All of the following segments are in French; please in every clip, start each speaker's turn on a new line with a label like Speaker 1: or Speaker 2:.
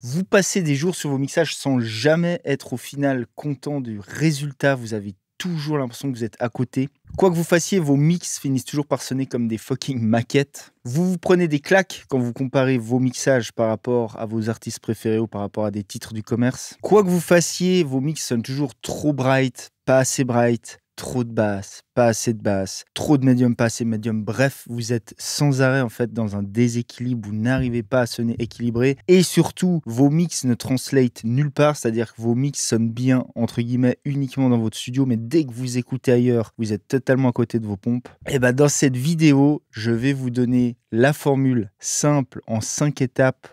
Speaker 1: Vous passez des jours sur vos mixages sans jamais être au final content du résultat. Vous avez toujours l'impression que vous êtes à côté. Quoi que vous fassiez, vos mix finissent toujours par sonner comme des fucking maquettes. Vous prenez des claques quand vous comparez vos mixages par rapport à vos artistes préférés ou par rapport à des titres du commerce. Quoi que vous fassiez, vos mix sonnent toujours trop bright, pas assez bright. Trop de basse, pas assez de basse, trop de médium, pas assez de médium. Bref, vous êtes sans arrêt en fait dans un déséquilibre, vous n'arrivez pas à sonner équilibré et surtout vos mix ne translate nulle part, c'est-à-dire que vos mix sonnent bien entre guillemets uniquement dans votre studio, mais dès que vous écoutez ailleurs, vous êtes totalement à côté de vos pompes. Et bah dans cette vidéo, je vais vous donner la formule simple en 5 étapes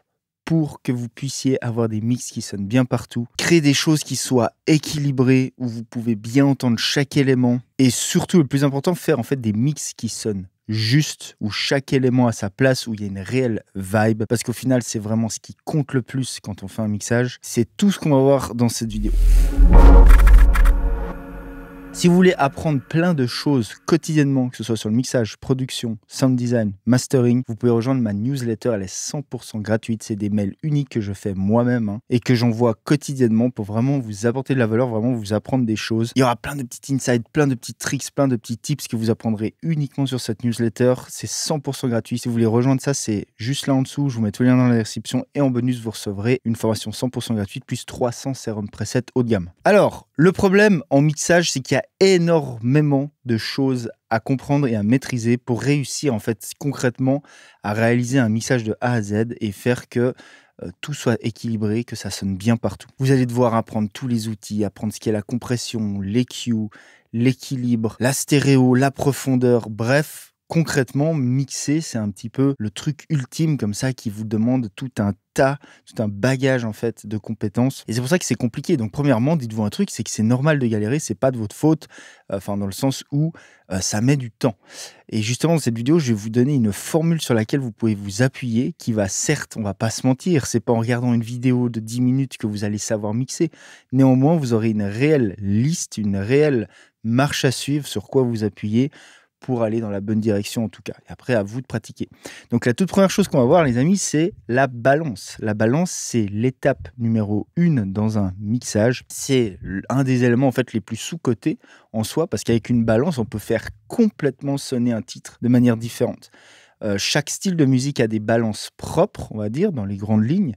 Speaker 1: pour que vous puissiez avoir des mix qui sonnent bien partout, créer des choses qui soient équilibrées, où vous pouvez bien entendre chaque élément, et surtout, le plus important, faire en fait des mix qui sonnent juste, où chaque élément a sa place, où il y a une réelle vibe, parce qu'au final, c'est vraiment ce qui compte le plus quand on fait un mixage. C'est tout ce qu'on va voir dans cette vidéo. Si vous voulez apprendre plein de choses quotidiennement, que ce soit sur le mixage, production, sound design, mastering, vous pouvez rejoindre ma newsletter, elle est 100% gratuite. C'est des mails uniques que je fais moi-même et que j'envoie quotidiennement pour vraiment vous apporter de la valeur, vraiment vous apprendre des choses. Il y aura plein de petits insights, plein de petits tricks, plein de petits tips que vous apprendrez uniquement sur cette newsletter. C'est 100% gratuit. Si vous voulez rejoindre ça, c'est juste là en dessous. Je vous mets tout le lien dans la description et en bonus, vous recevrez une formation 100% gratuite plus 300 sérum presets haut de gamme. Alors, le problème en mixage, c'est qu'il y a énormément de choses à comprendre et à maîtriser pour réussir en fait concrètement à réaliser un mixage de A à Z et faire que tout soit équilibré, que ça sonne bien partout. Vous allez devoir apprendre tous les outils, apprendre ce qu'est la compression, l'EQ, l'équilibre, la stéréo, la profondeur, bref. Concrètement, mixer, c'est un petit peu le truc ultime comme ça qui vous demande tout un bagage en fait de compétences. Et c'est pour ça que c'est compliqué. Donc premièrement, dites-vous un truc, c'est que c'est normal de galérer, c'est pas de votre faute, dans le sens où ça met du temps. Et justement, dans cette vidéo, je vais vous donner une formule sur laquelle vous pouvez vous appuyer, qui va certes, on va pas se mentir, c'est pas en regardant une vidéo de 10 minutes que vous allez savoir mixer. Néanmoins, vous aurez une réelle liste, une réelle marche à suivre sur quoi vous appuyer pour aller dans la bonne direction en tout cas. Et après, à vous de pratiquer. Donc la toute première chose qu'on va voir, les amis, c'est la balance. La balance, c'est l'étape numéro 1 dans un mixage. C'est un des éléments en fait les plus sous-cotés en soi, parce qu'avec une balance, on peut faire complètement sonner un titre de manière différente. Chaque style de musique a des balances propres, on va dire, dans les grandes lignes.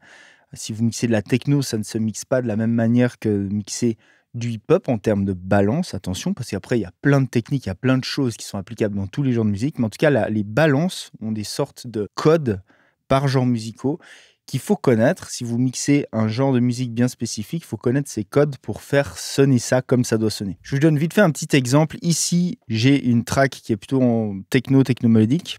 Speaker 1: Si vous mixez de la techno, ça ne se mixe pas de la même manière que mixer du hip-hop en termes de balance, attention, parce qu'après, il y a plein de techniques, il y a plein de choses qui sont applicables dans tous les genres de musique, mais en tout cas, les balances ont des sortes de codes par genre musicaux qu'il faut connaître. Si vous mixez un genre de musique bien spécifique, il faut connaître ces codes pour faire sonner ça comme ça doit sonner. Je vous donne vite fait un petit exemple. Ici, j'ai une track qui est plutôt en techno-mélodique.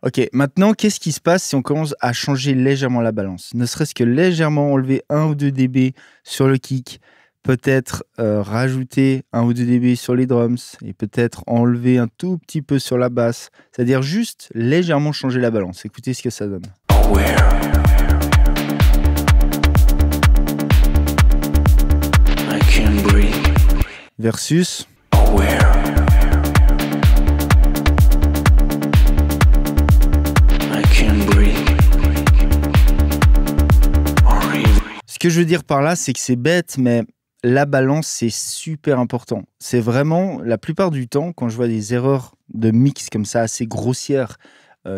Speaker 1: Ok, maintenant, qu'est-ce qui se passe si on commence à changer légèrement la balance? Ne serait-ce que légèrement enlever 1 ou 2 dB sur le kick, peut-être rajouter 1 ou 2 dB sur les drums et peut-être enlever un tout petit peu sur la basse. C'est-à-dire juste légèrement changer la balance. Écoutez ce que ça donne. Versus... Ce que je veux dire par là, c'est que c'est bête, mais la balance, c'est super important. C'est vraiment, la plupart du temps, quand je vois des erreurs de mix comme ça, assez grossières,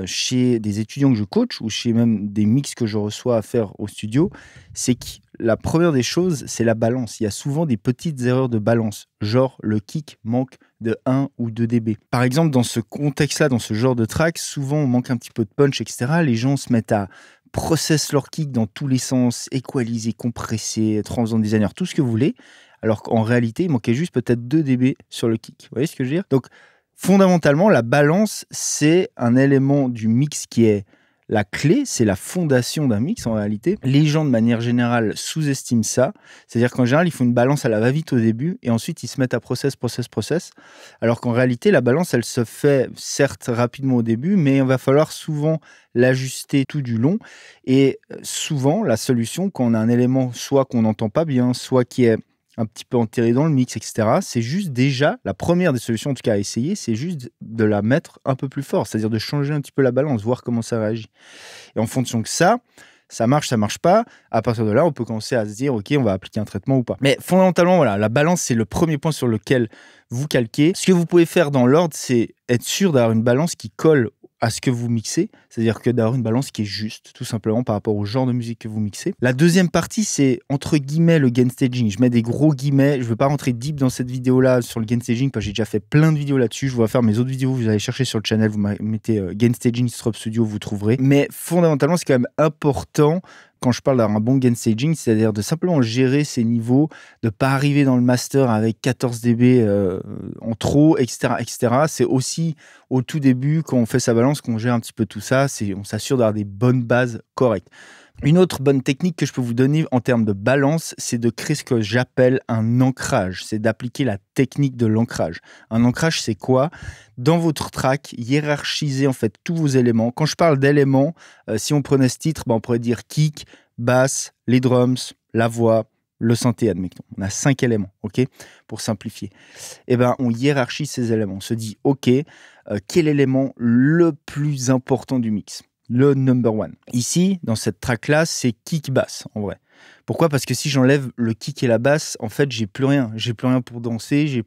Speaker 1: chez des étudiants que je coach ou chez même des mix que je reçois à faire au studio, c'est que la première des choses, c'est la balance. Il y a souvent des petites erreurs de balance, genre le kick manque de 1 ou 2 dB. Par exemple, dans ce contexte-là, dans ce genre de track, souvent on manque un petit peu de punch, etc. Les gens se mettent à process leur kick dans tous les sens, équaliser, compresser, transcend designer, tout ce que vous voulez, alors qu'en réalité, il manquait juste peut-être 2 dB sur le kick. Vous voyez ce que je veux dire? Donc, fondamentalement, la balance, c'est un élément du mix qui est la clé, c'est la fondation d'un mix en réalité. Les gens, de manière générale, sous-estiment ça. C'est-à-dire qu'en général, ils font une balance à la va-vite au début et ensuite, ils se mettent à process. Alors qu'en réalité, la balance, elle se fait certes rapidement au début, mais il va falloir souvent l'ajuster tout du long. Et souvent, la solution, quand on a un élément soit qu'on n'entend pas bien, soit qui est un petit peu enterrée dans le mix, etc. C'est juste déjà, la première des solutions en tout cas à essayer, c'est juste de la mettre un peu plus fort, c'est-à-dire de changer un petit peu la balance, voir comment ça réagit. Et en fonction de ça marche pas. À partir de là, on peut commencer à se dire, OK, on va appliquer un traitement ou pas. Mais fondamentalement, voilà, la balance, c'est le premier point sur lequel vous calquez. Ce que vous pouvez faire dans l'ordre, c'est être sûr d'avoir une balance qui colle à ce que vous mixez, c'est-à-dire que d'avoir une balance qui est juste, tout simplement par rapport au genre de musique que vous mixez. La deuxième partie, c'est entre guillemets le gain staging. Je mets des gros guillemets, je ne veux pas rentrer deep dans cette vidéo-là sur le gain staging parce que j'ai déjà fait plein de vidéos là-dessus. Je vais faire mes autres vidéos, vous allez chercher sur le channel, vous mettez gain staging Strobe Studio, vous trouverez. Mais fondamentalement, c'est quand même important quand je parle d'avoir un bon gain staging, c'est-à-dire de simplement gérer ces niveaux, de ne pas arriver dans le master avec 14 dB en trop, etc., etc. C'est aussi au tout début, quand on fait sa balance, qu'on gère un petit peu tout ça, on s'assure d'avoir des bonnes bases correctes. Une autre bonne technique que je peux vous donner en termes de balance, c'est de créer ce que j'appelle un ancrage. C'est d'appliquer la technique de l'ancrage. Un ancrage, c'est quoi? Dans votre track, hiérarchiser en fait tous vos éléments. Quand je parle d'éléments, si on prenait ce titre, on pourrait dire kick, basse, les drums, la voix, le synthé, admettons. On a 5 éléments, ok, pour simplifier. Et on hiérarchise ces éléments. On se dit, ok, quel élément le plus important du mix? Le number one. Ici, dans cette track-là, c'est kick basse, en vrai. Pourquoi? Parce que si j'enlève le kick et la basse, en fait, j'ai plus rien. J'ai plus rien pour danser,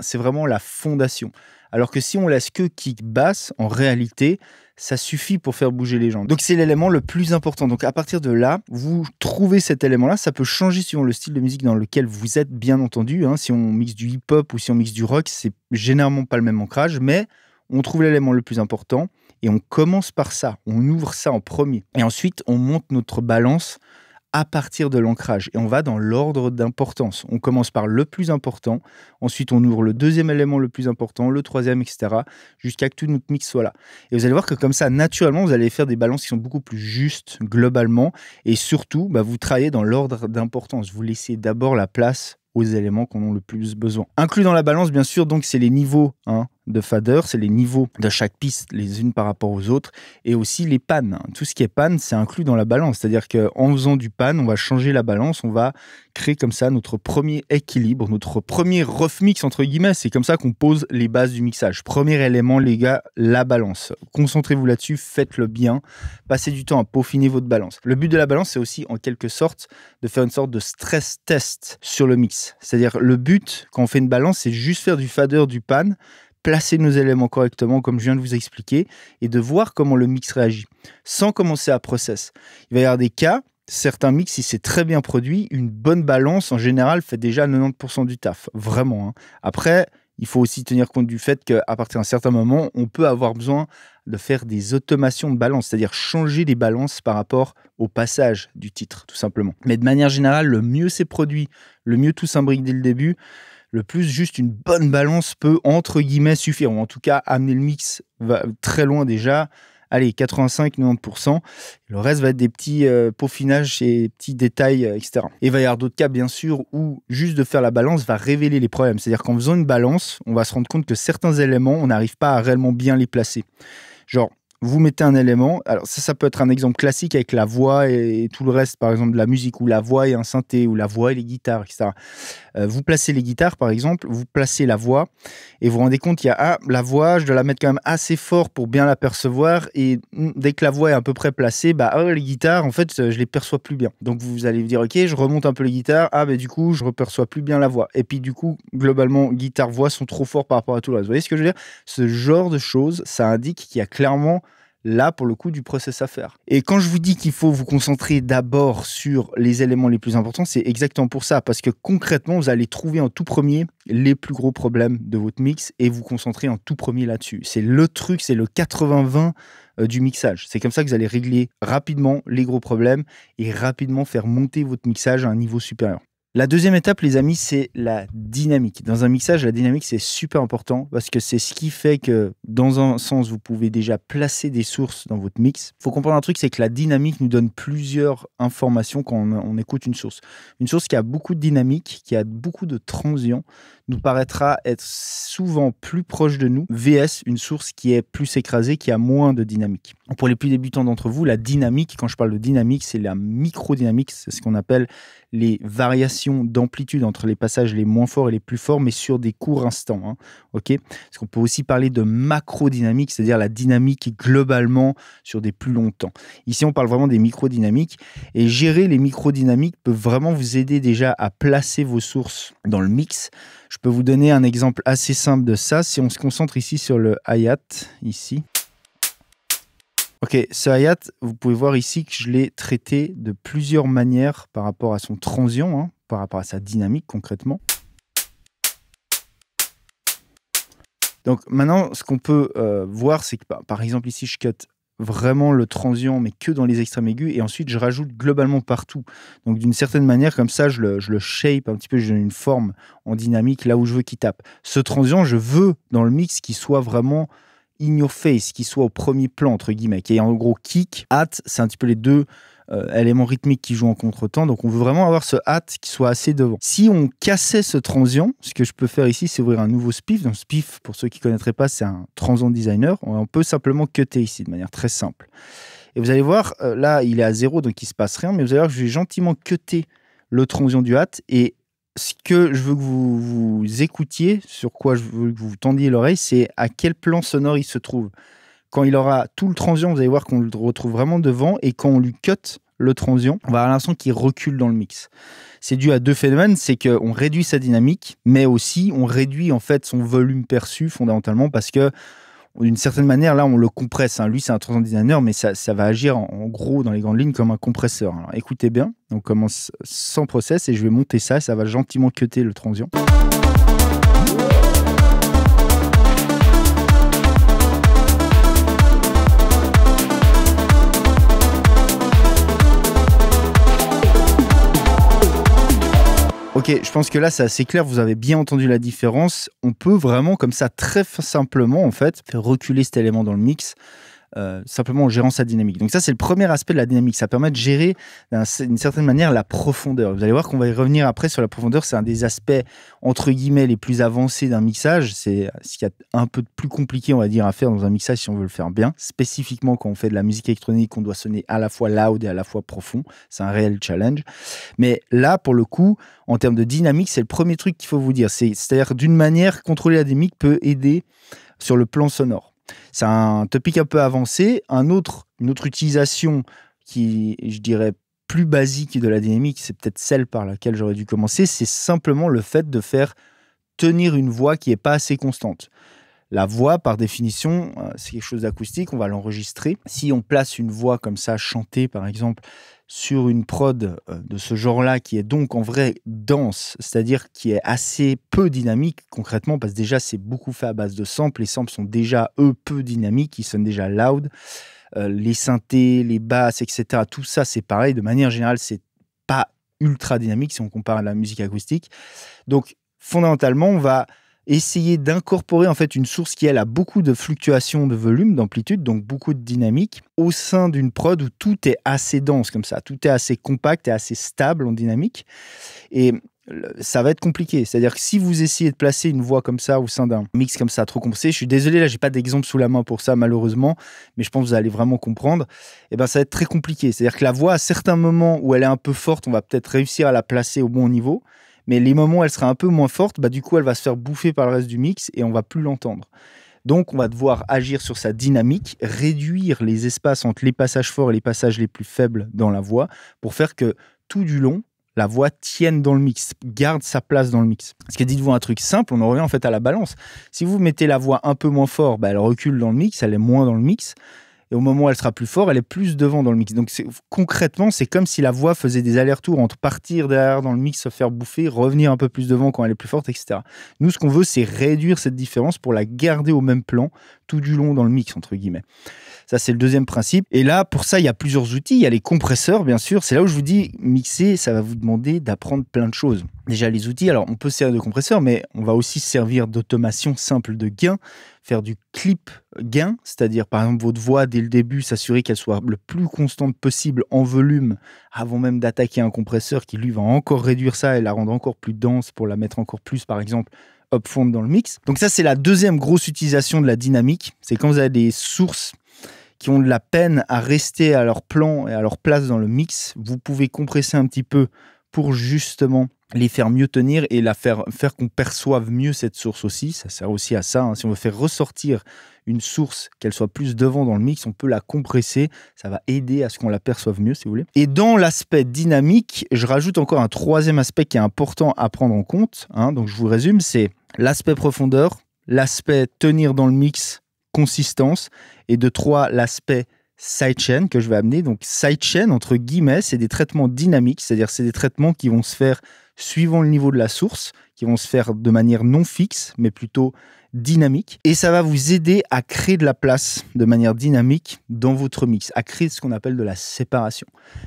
Speaker 1: c'est vraiment la fondation. Alors que si on laisse que kick basse, en réalité, ça suffit pour faire bouger les gens. Donc c'est l'élément le plus important. Donc à partir de là, vous trouvez cet élément-là. Ça peut changer suivant le style de musique dans lequel vous êtes, bien entendu. Si on mixe du hip-hop ou si on mixe du rock, c'est généralement pas le même ancrage, mais on trouve l'élément le plus important et on commence par ça. On ouvre ça en premier. Et ensuite, on monte notre balance à partir de l'ancrage. Et on va dans l'ordre d'importance. On commence par le plus important. Ensuite, on ouvre le deuxième élément le plus important, le troisième, etc. jusqu'à que tout notre mix soit là. Et vous allez voir que comme ça, naturellement, vous allez faire des balances qui sont beaucoup plus justes globalement. Et surtout, vous travaillez dans l'ordre d'importance. Vous laissez d'abord la place aux éléments qu'on a le plus besoin. Inclus dans la balance, bien sûr, donc c'est les niveaux de fader, c'est les niveaux de chaque piste, les unes par rapport aux autres, et aussi les pannes. Tout ce qui est panne, c'est inclus dans la balance. C'est-à-dire qu'en faisant du panne, on va changer la balance, on va créer comme ça notre premier équilibre, notre premier rough mix, entre guillemets. C'est comme ça qu'on pose les bases du mixage. Premier élément, les gars, la balance. Concentrez-vous là-dessus, faites-le bien. Passez du temps à peaufiner votre balance. Le but de la balance, c'est aussi, en quelque sorte, de faire une sorte de stress test sur le mix. C'est-à-dire, le but, quand on fait une balance, c'est juste faire du fader, du panne, placer nos éléments correctement, comme je viens de vous expliquer, et de voir comment le mix réagit, sans commencer à process. Il va y avoir des cas, certains mix, si c'est très bien produit, une bonne balance, en général, fait déjà 90% du taf. Vraiment. Après, il faut aussi tenir compte du fait qu'à partir d'un certain moment, on peut avoir besoin de faire des automations de balance, c'est-à-dire changer les balances par rapport au passage du titre, tout simplement. Mais de manière générale, le mieux c'est produit, le mieux tout s'imbrique dès le début, le plus juste une bonne balance peut, entre guillemets, suffire, ou en tout cas amener le mix très loin déjà. Allez, 85-90%. Le reste va être des petits peaufinages et petits détails, etc. Et il va y avoir d'autres cas, bien sûr, où juste de faire la balance va révéler les problèmes. C'est-à-dire qu'en faisant une balance, on va se rendre compte que certains éléments, on n'arrive pas à réellement bien les placer. Genre, vous mettez un élément, alors ça peut être un exemple classique avec la voix et tout le reste, par exemple de la musique, où la voix et un synthé, ou la voix et les guitares, etc. Vous placez les guitares, par exemple, vous placez la voix, et vous vous rendez compte qu'il y a la voix, je dois la mettre quand même assez fort pour bien la percevoir, et dès que la voix est à peu près placée, les guitares, en fait, je les perçois plus bien. Donc vous allez vous dire, ok, je remonte un peu les guitares, du coup, je reperçois plus bien la voix. Et puis du coup, globalement, guitare-voix sont trop forts par rapport à tout le reste. Vous voyez ce que je veux dire? Ce genre de choses, ça indique qu'il y a clairement là, pour le coup, du process à faire. Et quand je vous dis qu'il faut vous concentrer d'abord sur les éléments les plus importants, c'est exactement pour ça. Parce que concrètement, vous allez trouver en tout premier les plus gros problèmes de votre mix et vous concentrer en tout premier là-dessus. C'est le truc, c'est le 80-20 du mixage. C'est comme ça que vous allez régler rapidement les gros problèmes et rapidement faire monter votre mixage à un niveau supérieur. La deuxième étape, les amis, c'est la dynamique. Dans un mixage, la dynamique, c'est super important parce que c'est ce qui fait que, dans un sens, vous pouvez déjà placer des sources dans votre mix. Il faut comprendre un truc, c'est que la dynamique nous donne plusieurs informations quand on écoute une source. Une source qui a beaucoup de dynamique, qui a beaucoup de transients, nous paraîtra être souvent plus proche de nous, VS, une source qui est plus écrasée, qui a moins de dynamique. Pour les plus débutants d'entre vous, la dynamique, quand je parle de dynamique, c'est la microdynamique, c'est ce qu'on appelle les variations d'amplitude entre les passages les moins forts et les plus forts, mais sur des courts instants. Hein, okay, parce qu'on peut aussi parler de macro-dynamique, c'est-à-dire la dynamique globalement sur des plus longs temps. Ici, on parle vraiment des micro-dynamiques. Et gérer les micro-dynamiques peut vraiment vous aider déjà à placer vos sources dans le mix. Je peux vous donner un exemple assez simple de ça. Si on se concentre ici sur le hi-hat, ici. Ok, ce hi-hat, vous pouvez voir ici que je l'ai traité de plusieurs manières par rapport à son transient, hein, par rapport à sa dynamique concrètement. Donc maintenant, ce qu'on peut voir, c'est que par exemple ici, je cut vraiment le transient, mais que dans les extrêmes aigus, et ensuite je rajoute globalement partout. Donc d'une certaine manière, comme ça, je le shape un petit peu, je donne une forme en dynamique là où je veux qu'il tape. Ce transient, je veux dans le mix qu'il soit vraiment in your face, qu'il soit au premier plan, entre guillemets, qui est en gros kick, hat, c'est un petit peu les deux éléments rythmiques qui jouent en contre-temps, donc on veut vraiment avoir ce hat qui soit assez devant. Si on cassait ce transient, ce que je peux faire ici, c'est ouvrir un nouveau spiff. Donc spiff, pour ceux qui ne connaîtraient pas, c'est un transient designer. On peut simplement cutter ici de manière très simple. Et vous allez voir, là, il est à 0, donc il ne se passe rien, mais vous allez voir que je vais gentiment cutter le transient du hat, et ce que je veux que vous écoutiez, sur quoi je veux que vous tendiez l'oreille, c'est à quel plan sonore il se trouve. Quand il aura tout le transient, vous allez voir qu'on le retrouve vraiment devant, et quand on lui cut le transient, on va avoir l'impression qu'il recule dans le mix. C'est dû à deux phénomènes, c'est qu'on réduit sa dynamique, mais aussi on réduit en fait son volume perçu fondamentalement, parce que d'une certaine manière, là, on le compresse. Hein. Lui, c'est un transient designer, mais ça va agir en gros, dans les grandes lignes, comme un compresseur. Alors, écoutez bien, on commence sans process et je vais monter ça, ça va gentiment cutter le transient. Ok, je pense que là, c'est assez clair, vous avez bien entendu la différence. On peut vraiment, comme ça, très simplement, en fait, faire reculer cet élément dans le mix, simplement en gérant sa dynamique. Donc ça, c'est le premier aspect de la dynamique. Ça permet de gérer, d'une certaine manière, la profondeur. Vous allez voir qu'on va y revenir après sur la profondeur. C'est un des aspects, entre guillemets, les plus avancés d'un mixage. C'est ce qu'il y a un peu de plus compliqué, on va dire, à faire dans un mixage si on veut le faire bien. Spécifiquement, quand on fait de la musique électronique, on doit sonner à la fois loud et à la fois profond. C'est un réel challenge. Mais là, pour le coup, en termes de dynamique, c'est le premier truc qu'il faut vous dire. C'est-à-dire, d'une manière, contrôler la dynamique peut aider sur le plan sonore. C'est un topic un peu avancé. Une autre utilisation qui, je dirais, plus basique de la dynamique, c'est peut-être celle par laquelle j'aurais dû commencer, c'est simplement le fait de faire tenir une voix qui n'est pas assez constante. La voix, par définition, c'est quelque chose d'acoustique, on va l'enregistrer. Si on place une voix comme ça, chantée par exemple, sur une prod de ce genre-là, qui est donc en vrai dense, c'est-à-dire qui est assez peu dynamique concrètement, parce que déjà c'est beaucoup fait à base de samples, les samples sont déjà eux peu dynamiques, ils sonnent déjà loud, les synthés, les basses, etc. Tout ça c'est pareil, de manière générale c'est pas ultra dynamique si on compare à la musique acoustique. Donc fondamentalement on va essayer d'incorporer en fait une source qui elle a beaucoup de fluctuations de volume, d'amplitude, donc beaucoup de dynamique, au sein d'une prod où tout est assez dense comme ça, tout est assez compact et assez stable en dynamique. Et ça va être compliqué. C'est-à-dire que si vous essayez de placer une voix comme ça au sein d'un mix comme ça, trop compressé, je suis désolé, là, j'ai pas d'exemple sous la main pour ça, malheureusement, mais je pense que vous allez vraiment comprendre, et ben, ça va être très compliqué. C'est-à-dire que la voix, à certains moments où elle est un peu forte, on va peut-être réussir à la placer au bon niveau, mais les moments où elle sera un peu moins forte, bah, du coup, elle va se faire bouffer par le reste du mix et on va plus l'entendre. Donc, on va devoir agir sur sa dynamique, réduire les espaces entre les passages forts et les passages les plus faibles dans la voix pour faire que tout du long, la voix tienne dans le mix, garde sa place dans le mix. Parce que dites-vous un truc simple, on en revient en fait à la balance. Si vous mettez la voix un peu moins fort, bah, elle recule dans le mix, elle est moins dans le mix. Et au moment où elle sera plus forte, elle est plus devant dans le mix. Donc concrètement, c'est comme si la voix faisait des allers-retours entre partir derrière dans le mix, se faire bouffer, revenir un peu plus devant quand elle est plus forte, etc. Nous, ce qu'on veut, c'est réduire cette différence pour la garder au même plan tout du long dans le mix, entre guillemets. Ça, c'est le deuxième principe. Et là, pour ça, il y a plusieurs outils. Il y a les compresseurs, bien sûr. C'est là où je vous dis, mixer, ça va vous demander d'apprendre plein de choses. Déjà, les outils, alors on peut se servir de compresseurs, mais on va aussi se servir d'automation simple de gain, faire du clip gain, c'est-à-dire, par exemple, votre voix, dès le début, s'assurer qu'elle soit le plus constante possible en volume, avant même d'attaquer un compresseur qui, lui, va encore réduire ça et la rendre encore plus dense pour la mettre encore plus, par exemple, upfront dans le mix. Donc ça, c'est la deuxième grosse utilisation de la dynamique. C'est quand vous avez des sources qui ont de la peine à rester à leur plan et à leur place dans le mix, vous pouvez compresser un petit peu pour justement les faire mieux tenir et faire qu'on perçoive mieux cette source aussi. Ça sert aussi à ça. Si on veut faire ressortir une source, qu'elle soit plus devant dans le mix, on peut la compresser. Ça va aider à ce qu'on la perçoive mieux, si vous voulez. Et dans l'aspect dynamique, je rajoute encore un troisième aspect qui est important à prendre en compte. Donc je vous résume, c'est l'aspect profondeur, l'aspect tenir dans le mix, consistance, et de 3, l'aspect sidechain que je vais amener. Donc sidechain, entre guillemets, c'est des traitements dynamiques, c'est-à-dire c'est des traitements qui vont se faire suivant le niveau de la source, qui vont se faire de manière non fixe, mais plutôt dynamique. Et ça va vous aider à créer de la place de manière dynamique dans votre mix, à créer ce qu'on appelle de la séparation.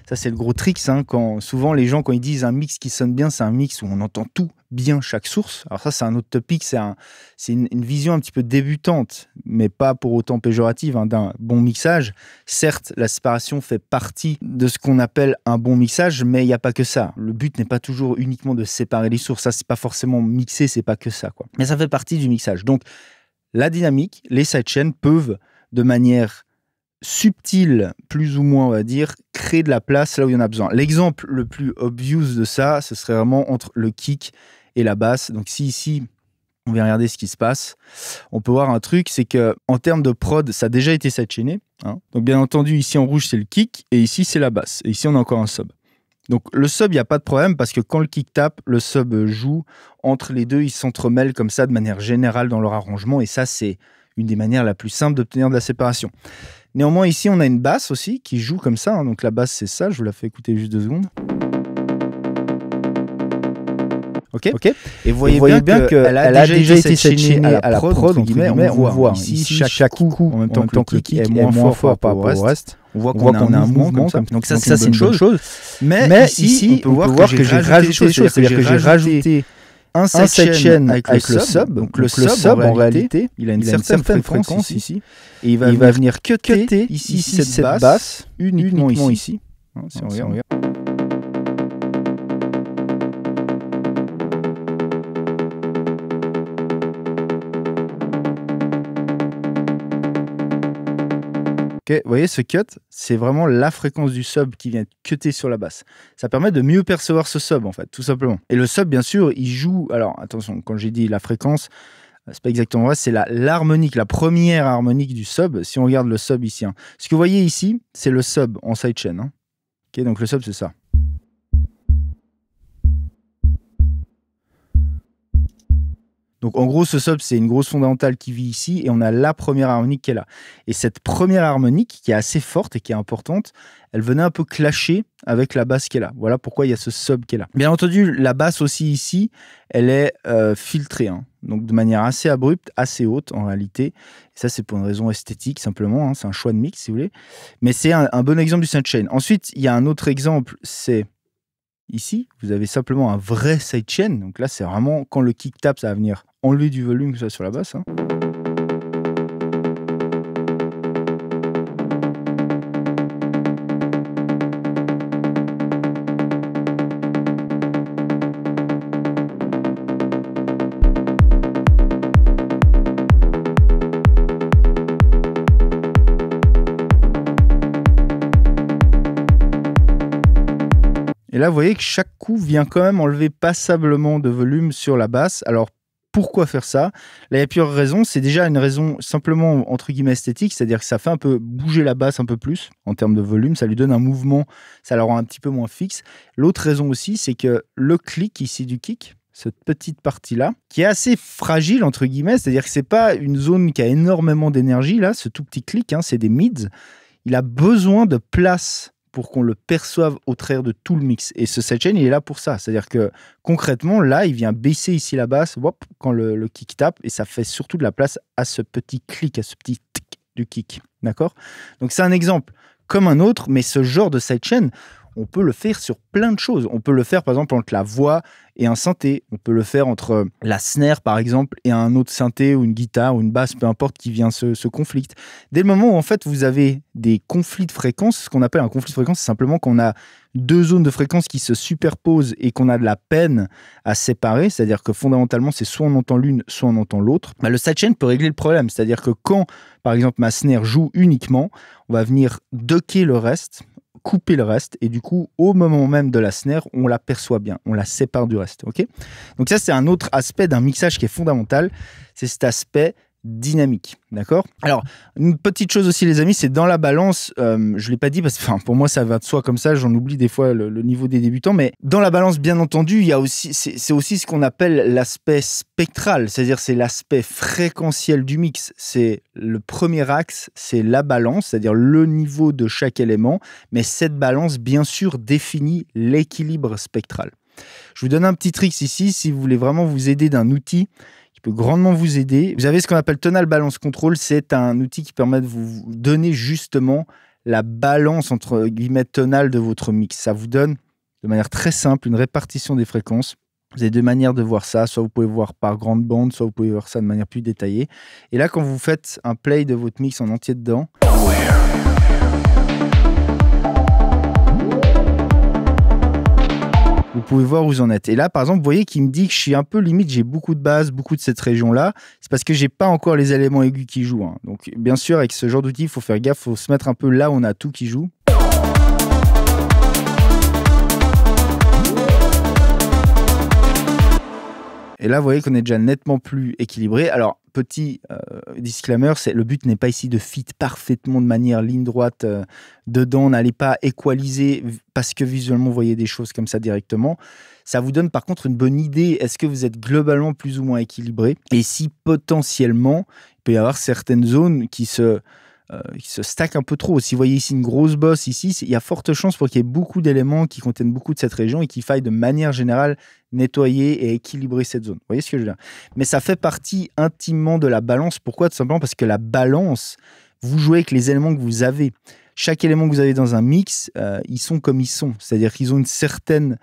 Speaker 1: Ça, c'est le gros trick. Souvent, les gens, quand ils disent un mix qui sonne bien, c'est un mix où on entend tout bien, chaque source. Alors ça, c'est un autre topic. C'est une vision un petit peu débutante, mais pas pour autant péjorative, d'un bon mixage. Certes, la séparation fait partie de ce qu'on appelle un bon mixage, mais il n'y a pas que ça. Le but n'est pas toujours uniquement de séparer les sources. Ça, c'est pas forcément mixer, c'est pas que ça, quoi. Mais ça fait partie du mixage. Donc, la dynamique, les sidechains peuvent, de manière subtile, plus ou moins, on va dire, créer de la place là où il y en a besoin. L'exemple le plus obvious de ça, ce serait vraiment entre le kick et la basse. Donc, si ici, on vient regarder ce qui se passe, on peut voir un truc, c'est qu'en termes de prod, ça a déjà été sidechainé. Donc, bien entendu, ici en rouge, c'est le kick, et ici, c'est la basse. Et ici, on a encore un sub. Donc, le sub, il n'y a pas de problème, parce que quand le kick tape, le sub joue. Entre les deux, ils s'entremêlent comme ça, de manière générale, dans leur arrangement. Et ça, c'est une des manières la plus simples d'obtenir de la séparation. Néanmoins, ici, on a une basse aussi, qui joue comme ça. Donc, la basse, c'est ça. Je vous la fais écouter juste 2 secondes. Ok. Et vous voyez bien qu'elle a déjà été sidechanée à la prod, on voit. Ici, chaque coup, en même temps que le kick est moins fort par rapport au reste. On voit qu'on a un mouvement comme ça. Donc ça, c'est une bonne chose. Mais ici, on peut voir que j'ai rajouté des choses. C'est-à-dire que j'ai rajouté un sidechain avec le sub. Donc le sub, en réalité, il a une certaine fréquence ici. Et il va venir cutter ici cette basse uniquement ici. Si on regarde. Okay, vous voyez, ce cut, c'est vraiment la fréquence du sub qui vient cutter sur la basse. Ça permet de mieux percevoir ce sub, en fait, tout simplement. Et le sub, bien sûr, il joue... Alors, attention, quand j'ai dit la fréquence, c'est pas exactement vrai, c'est l'harmonique, la première harmonique du sub. Si on regarde le sub ici, ce que vous voyez ici, c'est le sub en sidechain. Okay, donc le sub, c'est ça. Donc en gros, ce sub, c'est une grosse fondamentale qui vit ici et on a la première harmonique qui est là. Et cette première harmonique, qui est assez forte et qui est importante, elle venait un peu clasher avec la basse qui est là. Voilà pourquoi il y a ce sub qui est là. Bien entendu, la basse aussi ici, elle est filtrée. Donc de manière assez abrupte, assez haute en réalité. Et ça, c'est pour une raison esthétique simplement. C'est un choix de mix si vous voulez. Mais c'est un bon exemple du sidechain. Ensuite, il y a un autre exemple, c'est... Ici, vous avez simplement un vrai sidechain. Donc là, c'est vraiment quand le kick tape, ça va venir enlever du volume que ça sur la basse. Et là, vous voyez que chaque coup vient quand même enlever passablement de volume sur la basse. Alors, pourquoi faire ça? Là, il y a plusieurs raisons. C'est déjà une raison simplement, entre guillemets, esthétique. C'est-à-dire que ça fait un peu bouger la basse un peu plus en termes de volume. Ça lui donne un mouvement, ça la rend un petit peu moins fixe. L'autre raison aussi, c'est que le clic ici du kick, cette petite partie-là, qui est assez fragile, entre guillemets, c'est-à-dire que c'est pas une zone qui a énormément d'énergie, là, ce tout petit clic, c'est des mids. Il a besoin de place pour qu'on le perçoive au travers de tout le mix. Et ce sidechain, il est là pour ça. C'est-à-dire que concrètement, là, il vient baisser ici la basse quand le kick tape, et ça fait surtout de la place à ce petit clic, à ce petit tic du kick. D'accord? Donc c'est un exemple comme un autre, mais ce genre de sidechain, on peut le faire sur plein de choses. On peut le faire, par exemple, entre la voix et un synthé. On peut le faire entre la snare, par exemple, et un autre synthé ou une guitare ou une basse, peu importe, qui vient se conflicte. Dès le moment où, en fait, vous avez des conflits de fréquences, ce qu'on appelle un conflit de fréquences, c'est simplement qu'on a deux zones de fréquences qui se superposent et qu'on a de la peine à séparer. C'est-à-dire que, fondamentalement, c'est soit on entend l'une, soit on entend l'autre. Le sidechain peut régler le problème. C'est-à-dire que quand, par exemple, ma snare joue uniquement, on va venir docker le reste, couper le reste et du coup, au moment même de la snare, on la perçoit bien, on la sépare du reste. Ok. Donc ça, c'est un autre aspect d'un mixage qui est fondamental, c'est cet aspect dynamique, d'accord? Alors, une petite chose aussi, les amis, c'est dans la balance, je l'ai pas dit parce que pour moi, ça va de soi comme ça, j'en oublie des fois le niveau des débutants, mais dans la balance, bien entendu, il y a aussi, c'est aussi ce qu'on appelle l'aspect spectral, c'est-à-dire c'est l'aspect fréquentiel du mix. C'est le premier axe, c'est la balance, c'est-à-dire le niveau de chaque élément, mais cette balance, bien sûr, définit l'équilibre spectral. Je vous donne un petit trick ici, si vous voulez vraiment vous aider d'un outil peut grandement vous aider. Vous avez ce qu'on appelle Tonal Balance Control. C'est un outil qui permet de vous donner justement la balance entre guillemets tonale de votre mix. Ça vous donne de manière très simple une répartition des fréquences. Vous avez deux manières de voir ça. Soit vous pouvez voir par grande bande, soit vous pouvez voir ça de manière plus détaillée. Et là, quand vous faites un play de votre mix en entier dedans, vous pouvez voir où vous en êtes. Et là, par exemple, vous voyez qu'il me dit que je suis un peu limite, j'ai beaucoup de basses, beaucoup de cette région-là. C'est parce que j'ai pas encore les éléments aigus qui jouent. Hein. Donc, bien sûr, avec ce genre d'outil, il faut faire gaffe, il faut se mettre un peu là où on a tout qui joue. Et là, vous voyez qu'on est déjà nettement plus équilibré. Alors, petit disclaimer, le but n'est pas ici de fit parfaitement de manière ligne droite dedans. N'allez pas équaliser parce que visuellement, vous voyez des choses comme ça directement. Ça vous donne par contre une bonne idée. Est-ce que vous êtes globalement plus ou moins équilibré? Et si potentiellement, il peut y avoir certaines zones qui se stack un peu trop. Si vous voyez ici une grosse bosse, ici, il y a forte chance pour qu'il y ait beaucoup d'éléments qui contiennent beaucoup de cette région et qu'il faille de manière générale nettoyer et équilibrer cette zone. Vous voyez ce que je veux dire? Mais ça fait partie intimement de la balance. Pourquoi? Tout simplement parce que la balance, vous jouez avec les éléments que vous avez. Chaque élément que vous avez dans un mix, ils sont comme ils sont. C'est-à-dire qu'ils ont une certaine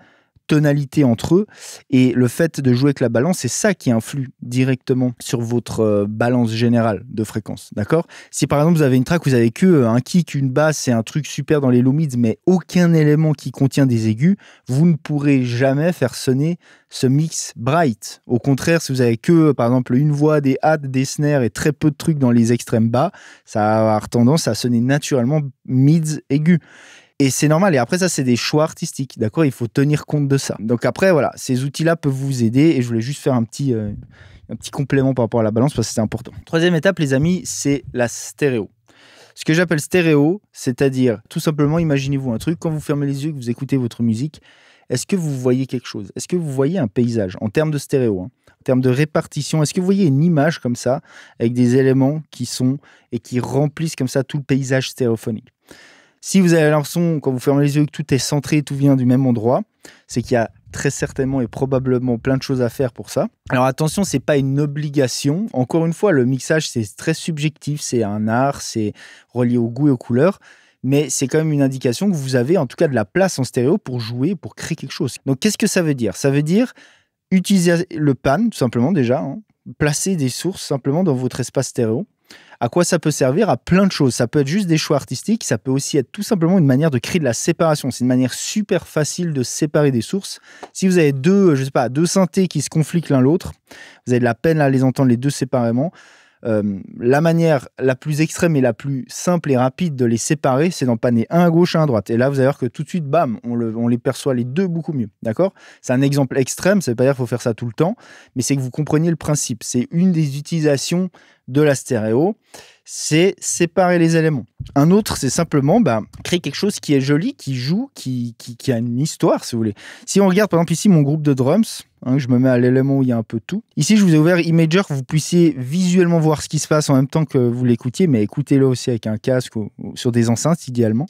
Speaker 1: tonalité entre eux, et le fait de jouer avec la balance, c'est ça qui influe directement sur votre balance générale de fréquence, d'accord? Si par exemple vous avez une track, vous avez que un kick, une basse et un truc super dans les low mids, mais aucun élément qui contient des aigus, vous ne pourrez jamais faire sonner ce mix bright. Au contraire, si vous avez que par exemple une voix, des hats, des snares et très peu de trucs dans les extrêmes bas, ça va avoir tendance à sonner naturellement mids aigus. Et c'est normal. Et après, ça, c'est des choix artistiques. D'accord? Il faut tenir compte de ça. Donc après, voilà, ces outils-là peuvent vous aider. Et je voulais juste faire un petit complément par rapport à la balance parce que c'est important. Troisième étape, les amis, c'est la stéréo. Ce que j'appelle stéréo, c'est-à-dire, tout simplement, imaginez-vous un truc. Quand vous fermez les yeux et que vous écoutez votre musique, est-ce que vous voyez quelque chose? Est-ce que vous voyez un paysage en termes de stéréo, hein, en termes de répartition? Est-ce que vous voyez une image comme ça, avec des éléments qui sont et qui remplissent comme ça tout le paysage stéréophonique? Si vous avez l'impression, quand vous fermez les yeux, que tout est centré, tout vient du même endroit, c'est qu'il y a très certainement et probablement plein de choses à faire pour ça. Alors attention, c'est pas une obligation. Encore une fois, le mixage, c'est très subjectif, c'est un art, c'est relié au goût et aux couleurs, mais c'est quand même une indication que vous avez en tout cas de la place en stéréo pour jouer, pour créer quelque chose. Donc qu'est-ce que ça veut dire? Ça veut dire utiliser le pan, tout simplement déjà, hein, placer des sources simplement dans votre espace stéréo. À quoi ça peut servir? À plein de choses. Ça peut être juste des choix artistiques, ça peut aussi être tout simplement une manière de créer de la séparation. C'est une manière super facile de séparer des sources. Si vous avez deux synthés qui se confliquent l'un l'autre, vous avez de la peine à les entendre les deux séparément. La manière la plus extrême et la plus simple et rapide de les séparer, c'est d'en panner un à gauche et un à droite. Et là, vous allez voir que tout de suite, bam, on les perçoit les deux beaucoup mieux. D'accord? C'est un exemple extrême, ça ne veut pas dire qu'il faut faire ça tout le temps, mais c'est que vous compreniez le principe. C'est une des utilisations de la stéréo, c'est séparer les éléments. Un autre, c'est simplement créer quelque chose qui est joli, qui joue, qui a une histoire, si vous voulez. Si on regarde, par exemple, ici, mon groupe de drums, hein, je me mets à l'élément où il y a un peu de tout. Ici, je vous ai ouvert Imager, que vous puissiez visuellement voir ce qui se passe en même temps que vous l'écoutiez, mais écoutez-le aussi avec un casque ou sur des enceintes, idéalement.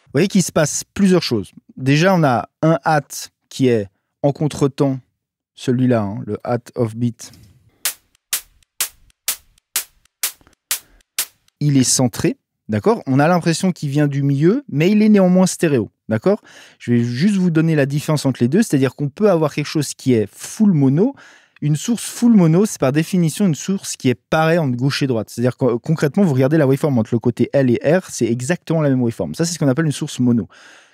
Speaker 1: Vous voyez qu'il se passe plusieurs choses. Déjà, on a un hat qui est en contretemps, celui-là, hein, le hat of beat. Il est centré, d'accord? On a l'impression qu'il vient du milieu, mais il est néanmoins stéréo, d'accord? Je vais juste vous donner la différence entre les deux, c'est-à-dire qu'on peut avoir quelque chose qui est full mono. Une source full mono, c'est par définition une source qui est pareille entre gauche et droite. C'est-à-dire que concrètement, vous regardez la waveform entre le côté L et R, c'est exactement la même waveform. Ça, c'est ce qu'on appelle une source mono.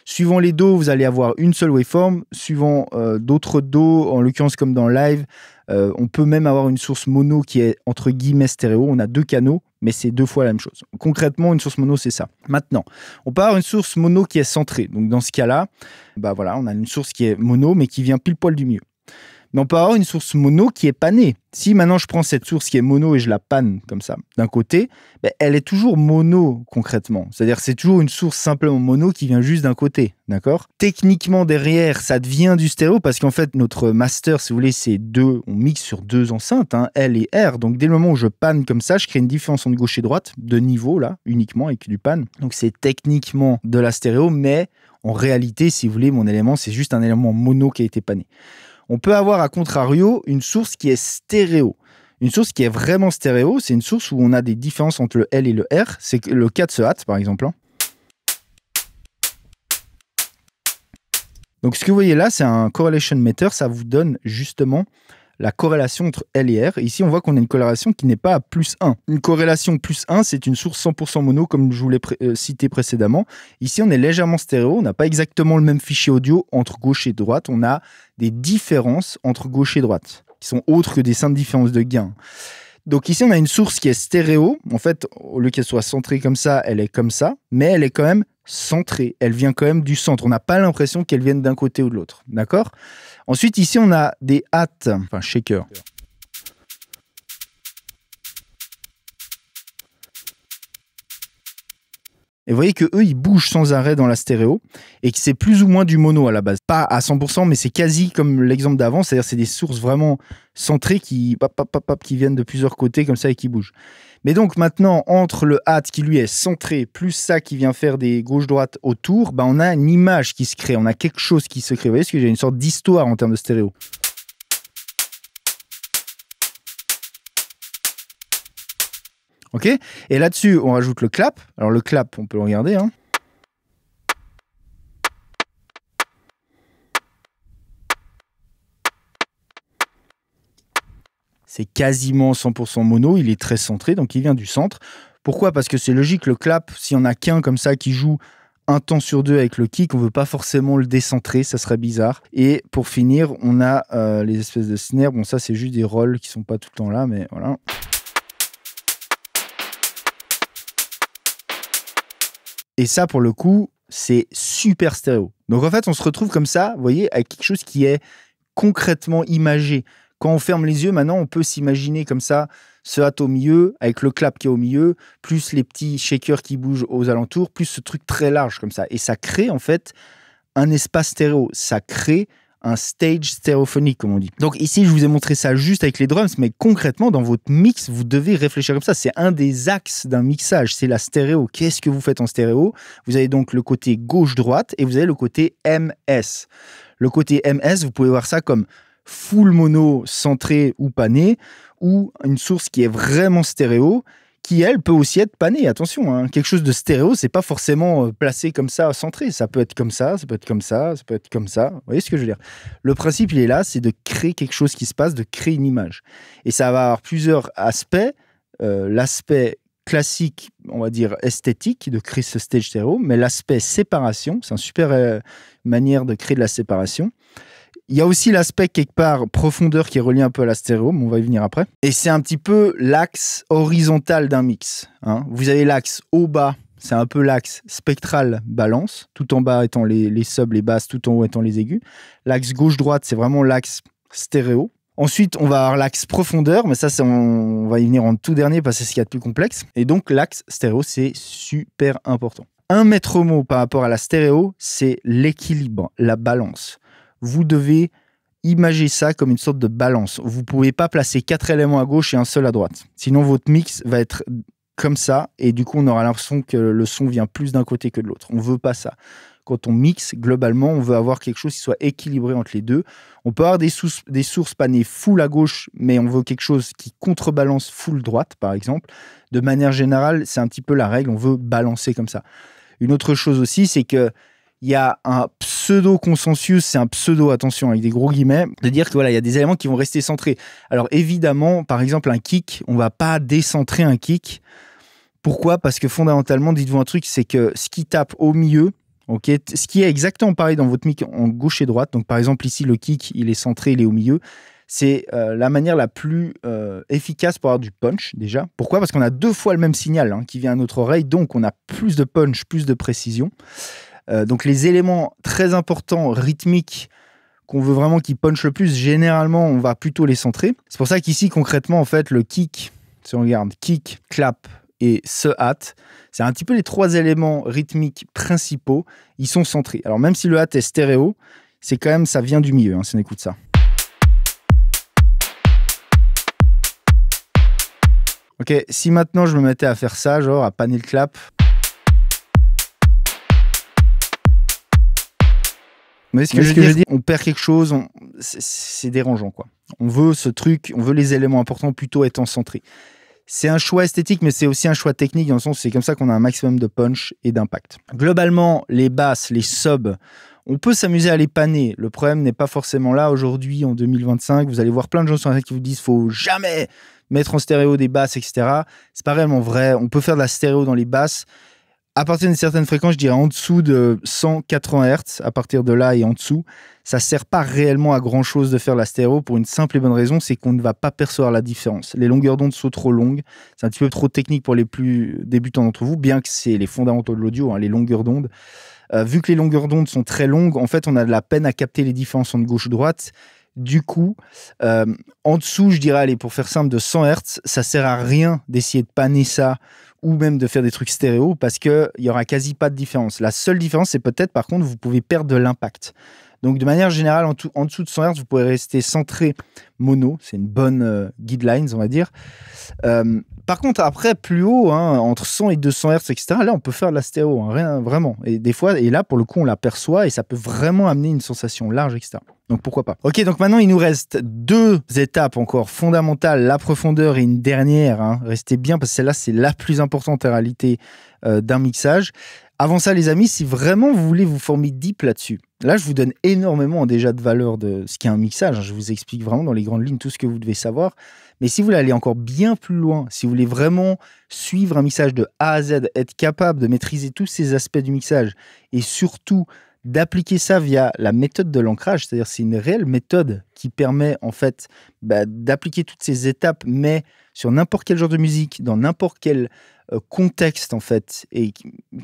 Speaker 1: Suivant les dos, vous allez avoir une seule waveform. Suivant d'autres dos, en l'occurrence comme dans live, On peut même avoir une source mono qui est entre guillemets stéréo. On a 2 canaux, mais c'est 2 fois la même chose. Concrètement, une source mono, c'est ça. Maintenant, on peut avoir une source mono qui est centrée. Donc dans ce cas-là, voilà, on a une source qui est mono, mais qui vient pile poil du milieu. Mais on peut avoir une source mono qui est panée. Si maintenant je prends cette source qui est mono et je la panne comme ça, d'un côté, elle est toujours mono concrètement. C'est-à-dire c'est toujours une source simplement mono qui vient juste d'un côté, d'accord ? Techniquement derrière, ça devient du stéréo parce qu'en fait notre master, si vous voulez, c'est on mixe sur 2 enceintes, L et R. Donc dès le moment où je panne comme ça, je crée une différence entre gauche et droite, de niveau là, uniquement avec du pan. Donc c'est techniquement de la stéréo, mais en réalité, si vous voulez, mon élément, c'est juste un élément mono qui a été panné. On peut avoir, à contrario, une source qui est stéréo. Une source qui est vraiment stéréo, c'est une source où on a des différences entre le L et le R. C'est le cas de ce hat, par exemple. Donc, ce que vous voyez là, c'est un correlation meter. Ça vous donne justement la corrélation entre L et R. Et ici, on voit qu'on a une corrélation qui n'est pas à plus 1. Une corrélation plus 1, c'est une source 100% mono, comme je vous l'ai cité précédemment. Ici, on est légèrement stéréo. On n'a pas exactement le même fichier audio entre gauche et droite. On a des différences entre gauche et droite, qui sont autres que des simples différences de gain. Donc ici, on a une source qui est stéréo. En fait, au lieu qu'elle soit centrée comme ça, elle est comme ça. Mais elle est quand même centrée. Elle vient quand même du centre. On n'a pas l'impression qu'elle vienne d'un côté ou de l'autre. D'accord ? Ensuite, ici, on a des hats, enfin shakers. Et vous voyez qu'eux, ils bougent sans arrêt dans la stéréo et que c'est plus ou moins du mono à la base. Pas à 100%, mais c'est quasi comme l'exemple d'avant. C'est-à-dire c'est des sources vraiment centrées qui viennent de plusieurs côtés comme ça et qui bougent. Mais donc maintenant, entre le hat qui lui est centré, plus ça qui vient faire des gauche-droite autour, on a une image qui se crée, on a quelque chose qui se crée. Vous voyez ce que j'ai une sorte d'histoire en termes de stéréo. Ok ? Et là-dessus, on rajoute le clap. Alors le clap, on peut le regarder. C'est quasiment 100% mono, il est très centré, donc il vient du centre. Pourquoi ? Parce que c'est logique, le clap, s'il n'y en a qu'un comme ça qui joue un temps sur 2 avec le kick, on ne veut pas forcément le décentrer, ça serait bizarre. Et pour finir, on a les espèces de snares. Bon, ça, c'est juste des rolls qui ne sont pas tout le temps là, mais voilà. Et ça, pour le coup, c'est super stéréo. Donc en fait, on se retrouve comme ça, vous voyez, avec quelque chose qui est concrètement imagé. Quand on ferme les yeux, maintenant, on peut s'imaginer comme ça, ce hat au milieu, avec le clap qui est au milieu, plus les petits shakers qui bougent aux alentours, plus ce truc très large comme ça. Et ça crée en fait un espace stéréo. Ça crée un stage stéréophonique, comme on dit. Donc ici, je vous ai montré ça juste avec les drums, mais concrètement, dans votre mix, vous devez réfléchir comme ça. C'est un des axes d'un mixage, c'est la stéréo. Qu'est-ce que vous faites en stéréo ? Vous avez donc le côté gauche-droite et vous avez le côté MS. Le côté MS, vous pouvez voir ça comme full mono, centré ou pané, ou une source qui est vraiment stéréo, qui, elle, peut aussi être panée. Attention, quelque chose de stéréo, c'est pas forcément placé comme ça, centré. Ça peut être comme ça, ça peut être comme ça, ça peut être comme ça. Vous voyez ce que je veux dire ? Le principe, il est là, c'est de créer quelque chose qui se passe, de créer une image. Et ça va avoir plusieurs aspects. L'aspect classique, on va dire esthétique, de créer ce stage stéréo, mais l'aspect séparation, c'est une super manière de créer de la séparation. Il y a aussi l'aspect quelque part profondeur qui est relié un peu à la stéréo, mais on va y venir après. Et c'est un petit peu l'axe horizontal d'un mix. Vous avez l'axe haut-bas, c'est un peu l'axe spectral balance, tout en bas étant les subs, les basses, tout en haut étant les aigus. L'axe gauche-droite, c'est vraiment l'axe stéréo. Ensuite, on va avoir l'axe profondeur, mais ça, on va y venir en tout dernier parce que c'est ce qu'il y a de plus complexe. Et donc, l'axe stéréo, c'est super important. Un maître mot par rapport à la stéréo, c'est l'équilibre, la balance. Vous devez imager ça comme une sorte de balance. Vous ne pouvez pas placer 4 éléments à gauche et un seul à droite. Sinon, votre mix va être comme ça et du coup, on aura l'impression que le son vient plus d'un côté que de l'autre. On ne veut pas ça. Quand on mixe, globalement, on veut avoir quelque chose qui soit équilibré entre les deux. On peut avoir des sources panées full à gauche, mais on veut quelque chose qui contrebalance full droite, par exemple. De manière générale, c'est un petit peu la règle. On veut balancer comme ça. Une autre chose aussi, c'est que il y a un pseudo-consensus, c'est un pseudo, attention, avec des gros guillemets, de dire que voilà, il y a des éléments qui vont rester centrés. Alors évidemment, par exemple, un kick, on ne va pas décentrer un kick. Pourquoi ? Parce que fondamentalement, dites-vous un truc, c'est que ce qui tape au milieu, okay, ce qui est exactement pareil dans votre mic en gauche et droite, donc par exemple ici, le kick, il est centré, il est au milieu, C'est la manière la plus efficace pour avoir du punch, déjà. Pourquoi? Parce qu'on a 2 fois le même signal hein, qui vient à notre oreille, donc on a plus de punch, plus de précision. Donc les éléments très importants, rythmiques, qu'on veut vraiment qui punch le plus, généralement, on va plutôt les centrer. C'est pour ça qu'ici, concrètement, en fait, le kick, si on regarde, kick, clap et hat, c'est un petit peu les 3 éléments rythmiques principaux. Ils sont centrés. Alors, même si le hat est stéréo, c'est quand même, ça vient du milieu, hein, si on écoute ça. Ok, si maintenant je me mettais à faire ça, genre à panner le clap. Vous voyez ce que je veux dire? On perd quelque chose, c'est dérangeant, quoi. On veut ce truc, on veut les éléments importants plutôt étant centrés. C'est un choix esthétique, mais c'est aussi un choix technique, dans le sens où c'est comme ça qu'on a un maximum de punch et d'impact. Globalement, les basses, les subs, on peut s'amuser à les panner. Le problème n'est pas forcément là aujourd'hui, en 2025. Vous allez voir plein de gens sur Internet qui vous disent « faut jamais mettre en stéréo des basses, etc. » C'est pas réellement vrai. On peut faire de la stéréo dans les basses. À partir d'une certaine fréquence, je dirais en dessous de 180 Hz, à partir de là et en dessous, ça ne sert pas réellement à grand chose de faire la stéréo pour une simple et bonne raison, c'est qu'on ne va pas percevoir la différence. Les longueurs d'onde sont trop longues, c'est un petit peu trop technique pour les plus débutants d'entre vous, bien que c'est les fondamentaux de l'audio, hein, les longueurs d'onde. Vu que les longueurs d'onde sont très longues, en fait, on a de la peine à capter les différences entre gauche-droite. Du coup, en dessous, je dirais, allez, pour faire simple, de 100 Hz, ça ne sert à rien d'essayer de panner ça ou même de faire des trucs stéréo parce qu'il n'y aura quasi pas de différence. La seule différence, c'est peut-être, par contre, vous pouvez perdre de l'impact. Donc, de manière générale, en dessous de 100 Hz, vous pouvez rester centré mono. C'est une bonne guidelines, on va dire. Par contre, après, plus haut, hein, entre 100 et 200 Hz, etc., là, on peut faire de la stéréo, hein, rien, vraiment. Et des fois, et là, pour le coup, on l'aperçoit et ça peut vraiment amener une sensation large, etc. Donc, pourquoi pas. Ok, donc maintenant, il nous reste 2 étapes encore fondamentales, la profondeur et une dernière. Hein. Restez bien, parce que celle-là, c'est la plus importante en réalité d'un mixage. Avant ça, les amis, si vraiment vous voulez vous former deep là-dessus, là, je vous donne énormément déjà de valeur de ce qu'est un mixage. Je vous explique vraiment dans les grandes lignes tout ce que vous devez savoir. Mais si vous voulez aller encore bien plus loin, si vous voulez vraiment suivre un mixage de A à Z, être capable de maîtriser tous ces aspects du mixage et surtout d'appliquer ça via la méthode de l'ancrage, c'est-à-dire c'est une réelle méthode qui permet en fait d'appliquer toutes ces étapes, mais sur n'importe quel genre de musique, dans n'importe quel contexte en fait, et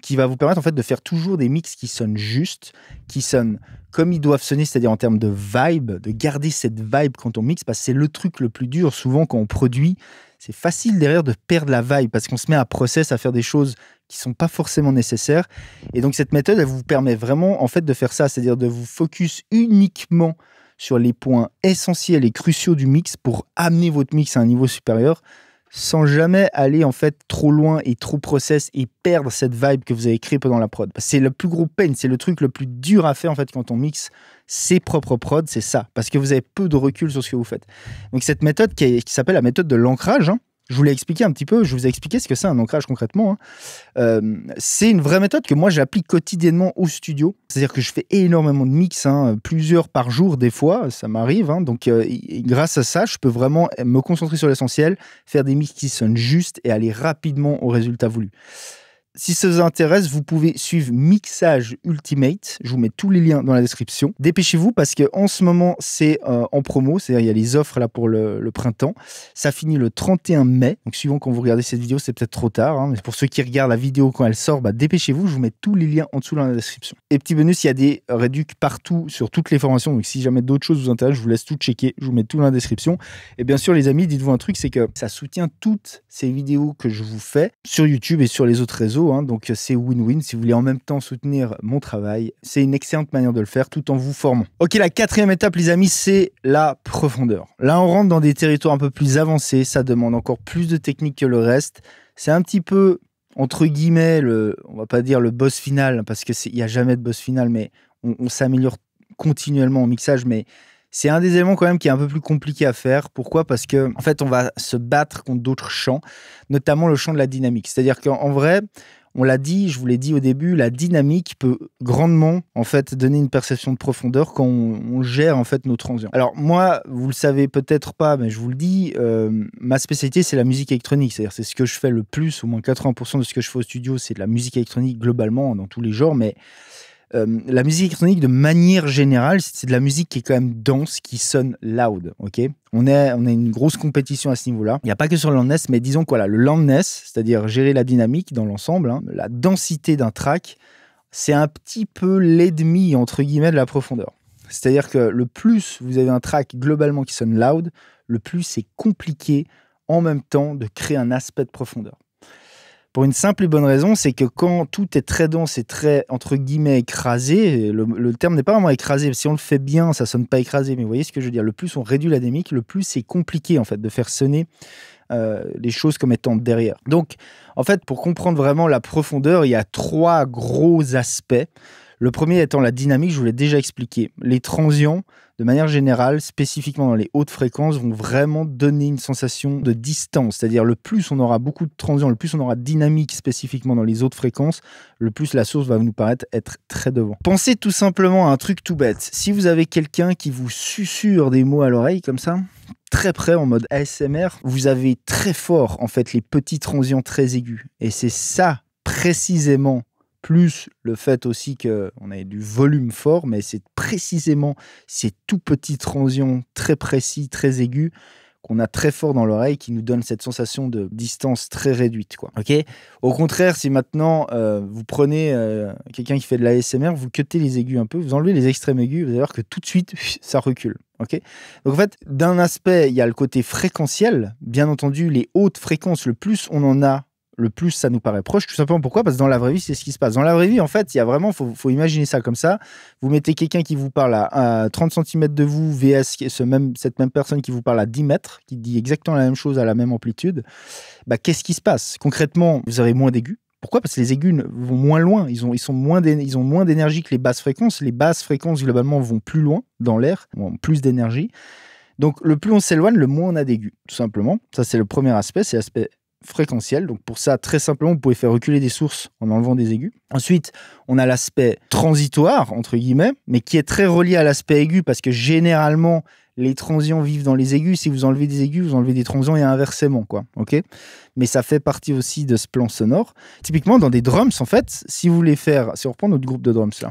Speaker 1: qui va vous permettre en fait de faire toujours des mix qui sonnent justes, qui sonnent comme ils doivent sonner, c'est-à-dire en termes de vibe, de garder cette vibe quand on mixe, parce que c'est le truc le plus dur souvent quand on produit. C'est facile derrière de perdre la vibe parce qu'on se met à process, à faire des choses qui sont pas forcément nécessaires. Et donc cette méthode, elle vous permet vraiment en fait de faire ça, c'est-à-dire de vous focus uniquement sur les points essentiels et cruciaux du mix pour amener votre mix à un niveau supérieur, sans jamais aller en fait trop loin et trop process et perdre cette vibe que vous avez créée pendant la prod. C'est le plus gros pain, c'est le truc le plus dur à faire en fait quand on mixe ses propres prods, c'est ça, parce que vous avez peu de recul sur ce que vous faites. Donc cette méthode qui s'appelle la méthode de l'ancrage, hein, je vous l'ai expliqué un petit peu, je vous ai expliqué ce que c'est un ancrage concrètement. Hein. C'est une vraie méthode que moi j'applique quotidiennement au studio. C'est-à-dire que je fais énormément de mix, hein, plusieurs par jour des fois, ça m'arrive. Hein. Donc grâce à ça, je peux vraiment me concentrer sur l'essentiel, faire des mix qui sonnent justes et aller rapidement au résultat voulu. Si ça vous intéresse, vous pouvez suivre Mixage Ultimate. Je vous mets tous les liens dans la description. Dépêchez-vous parce qu'en ce moment, c'est en promo. C'est-à-dire il y a les offres là pour le printemps. Ça finit le 31 mai. Donc, suivant quand vous regardez cette vidéo, c'est peut-être trop tard. Hein, mais pour ceux qui regardent la vidéo quand elle sort, dépêchez-vous. Je vous mets tous les liens en dessous dans la description. Et petit bonus, il y a des réducs partout sur toutes les formations. Donc, si jamais d'autres choses vous intéressent, je vous laisse tout checker. Je vous mets tout dans la description. Et bien sûr, les amis, dites-vous un truc, c'est que ça soutient toutes ces vidéos que je vous fais sur YouTube et sur les autres réseaux. Hein, donc c'est win-win. Si vous voulez en même temps soutenir mon travail, c'est une excellente manière de le faire tout en vous formant. Ok, la 4e étape, les amis, c'est la profondeur. Là, on rentre dans des territoires un peu plus avancés. Ça demande encore plus de technique que le reste. C'est un petit peu, entre guillemets, on va pas dire le boss final, parce qu'il n'y a jamais de boss final, mais on s'améliore continuellement en mixage, mais c'est un des éléments quand même qui est un peu plus compliqué à faire. Pourquoi? Parce que en fait, on va se battre contre d'autres chants, notamment le chant de la dynamique. C'est-à-dire qu'en vrai, on l'a dit, je vous l'ai dit au début, la dynamique peut grandement en fait donner une perception de profondeur quand on gère en fait nos transients. Alors moi, vous le savez peut-être pas, mais je vous le dis, ma spécialité c'est la musique électronique. C'est-à-dire c'est ce que je fais le plus, au moins 80% de ce que je fais au studio, c'est de la musique électronique globalement dans tous les genres, mais La musique électronique, de manière générale, c'est de la musique qui est quand même dense, qui sonne loud. Ok, on a une grosse compétition à ce niveau-là. Il n'y a pas que sur le loudness, mais disons que voilà, le loudness, c'est-à-dire gérer la dynamique dans l'ensemble, hein, la densité d'un track, c'est un petit peu l'ennemi, entre guillemets, de la profondeur. C'est-à-dire que le plus vous avez un track globalement qui sonne loud, le plus c'est compliqué en même temps de créer un aspect de profondeur. Pour une simple et bonne raison, c'est que quand tout est très dense et très, entre guillemets, écrasé, le terme n'est pas vraiment écrasé, si on le fait bien, ça sonne pas écrasé, mais vous voyez ce que je veux dire, le plus on réduit la dynamique, le plus c'est compliqué en fait de faire sonner les choses comme étant derrière. Donc, en fait, pour comprendre vraiment la profondeur, il y a 3 gros aspects. Le premier étant la dynamique, je vous l'ai déjà expliqué. Les transients, de manière générale, spécifiquement dans les hautes fréquences, vont vraiment donner une sensation de distance. C'est-à-dire, le plus on aura beaucoup de transients, le plus on aura de dynamique spécifiquement dans les hautes fréquences, le plus la source va nous paraître être très devant. Pensez tout simplement à un truc tout bête. Si vous avez quelqu'un qui vous susurre des mots à l'oreille comme ça, très près en mode ASMR, vous avez très fort en fait les petits transients très aigus. Et c'est ça précisément, plus le fait aussi qu'on ait du volume fort, mais c'est précisément ces tout petits transients très précis, très aigus, qu'on a très fort dans l'oreille, qui nous donne cette sensation de distance très réduite, quoi. Okay. Au contraire, si maintenant vous prenez quelqu'un qui fait de l'ASMR, vous cuttez les aigus un peu, vous enlevez les extrêmes aigus, vous allez voir que tout de suite, ça recule. Okay. Donc en fait, d'un aspect, il y a le côté fréquentiel. Bien entendu, les hautes fréquences, le plus on en a, le plus ça nous paraît proche. Tout simplement pourquoi ? Parce que dans la vraie vie, c'est ce qui se passe. Dans la vraie vie, en fait, il y a vraiment, faut imaginer ça comme ça. Vous mettez quelqu'un qui vous parle à 30 cm de vous, vs cette même personne qui vous parle à 10 mètres, qui dit exactement la même chose à la même amplitude. Bah, qu'est-ce qui se passe ? Concrètement, vous aurez moins d'aigus. Pourquoi ? Parce que les aigus vont moins loin. Ils ont moins d'énergie que les basses fréquences. Les basses fréquences, globalement, vont plus loin dans l'air, ont plus d'énergie. Donc, le plus on s'éloigne, le moins on a d'aigus, tout simplement. Ça, c'est le premier aspect, c'est l'aspect fréquentiel. Donc pour ça, très simplement, vous pouvez faire reculer des sources en enlevant des aigus. Ensuite, on a l'aspect transitoire, entre guillemets, mais qui est très relié à l'aspect aigu, parce que généralement, les transients vivent dans les aigus. Si vous enlevez des aigus, vous enlevez des transients et inversement, quoi. Ok ? Mais ça fait partie aussi de ce plan sonore. Typiquement, dans des drums, en fait, si vous voulez faire... Si on reprend notre groupe de drums, là.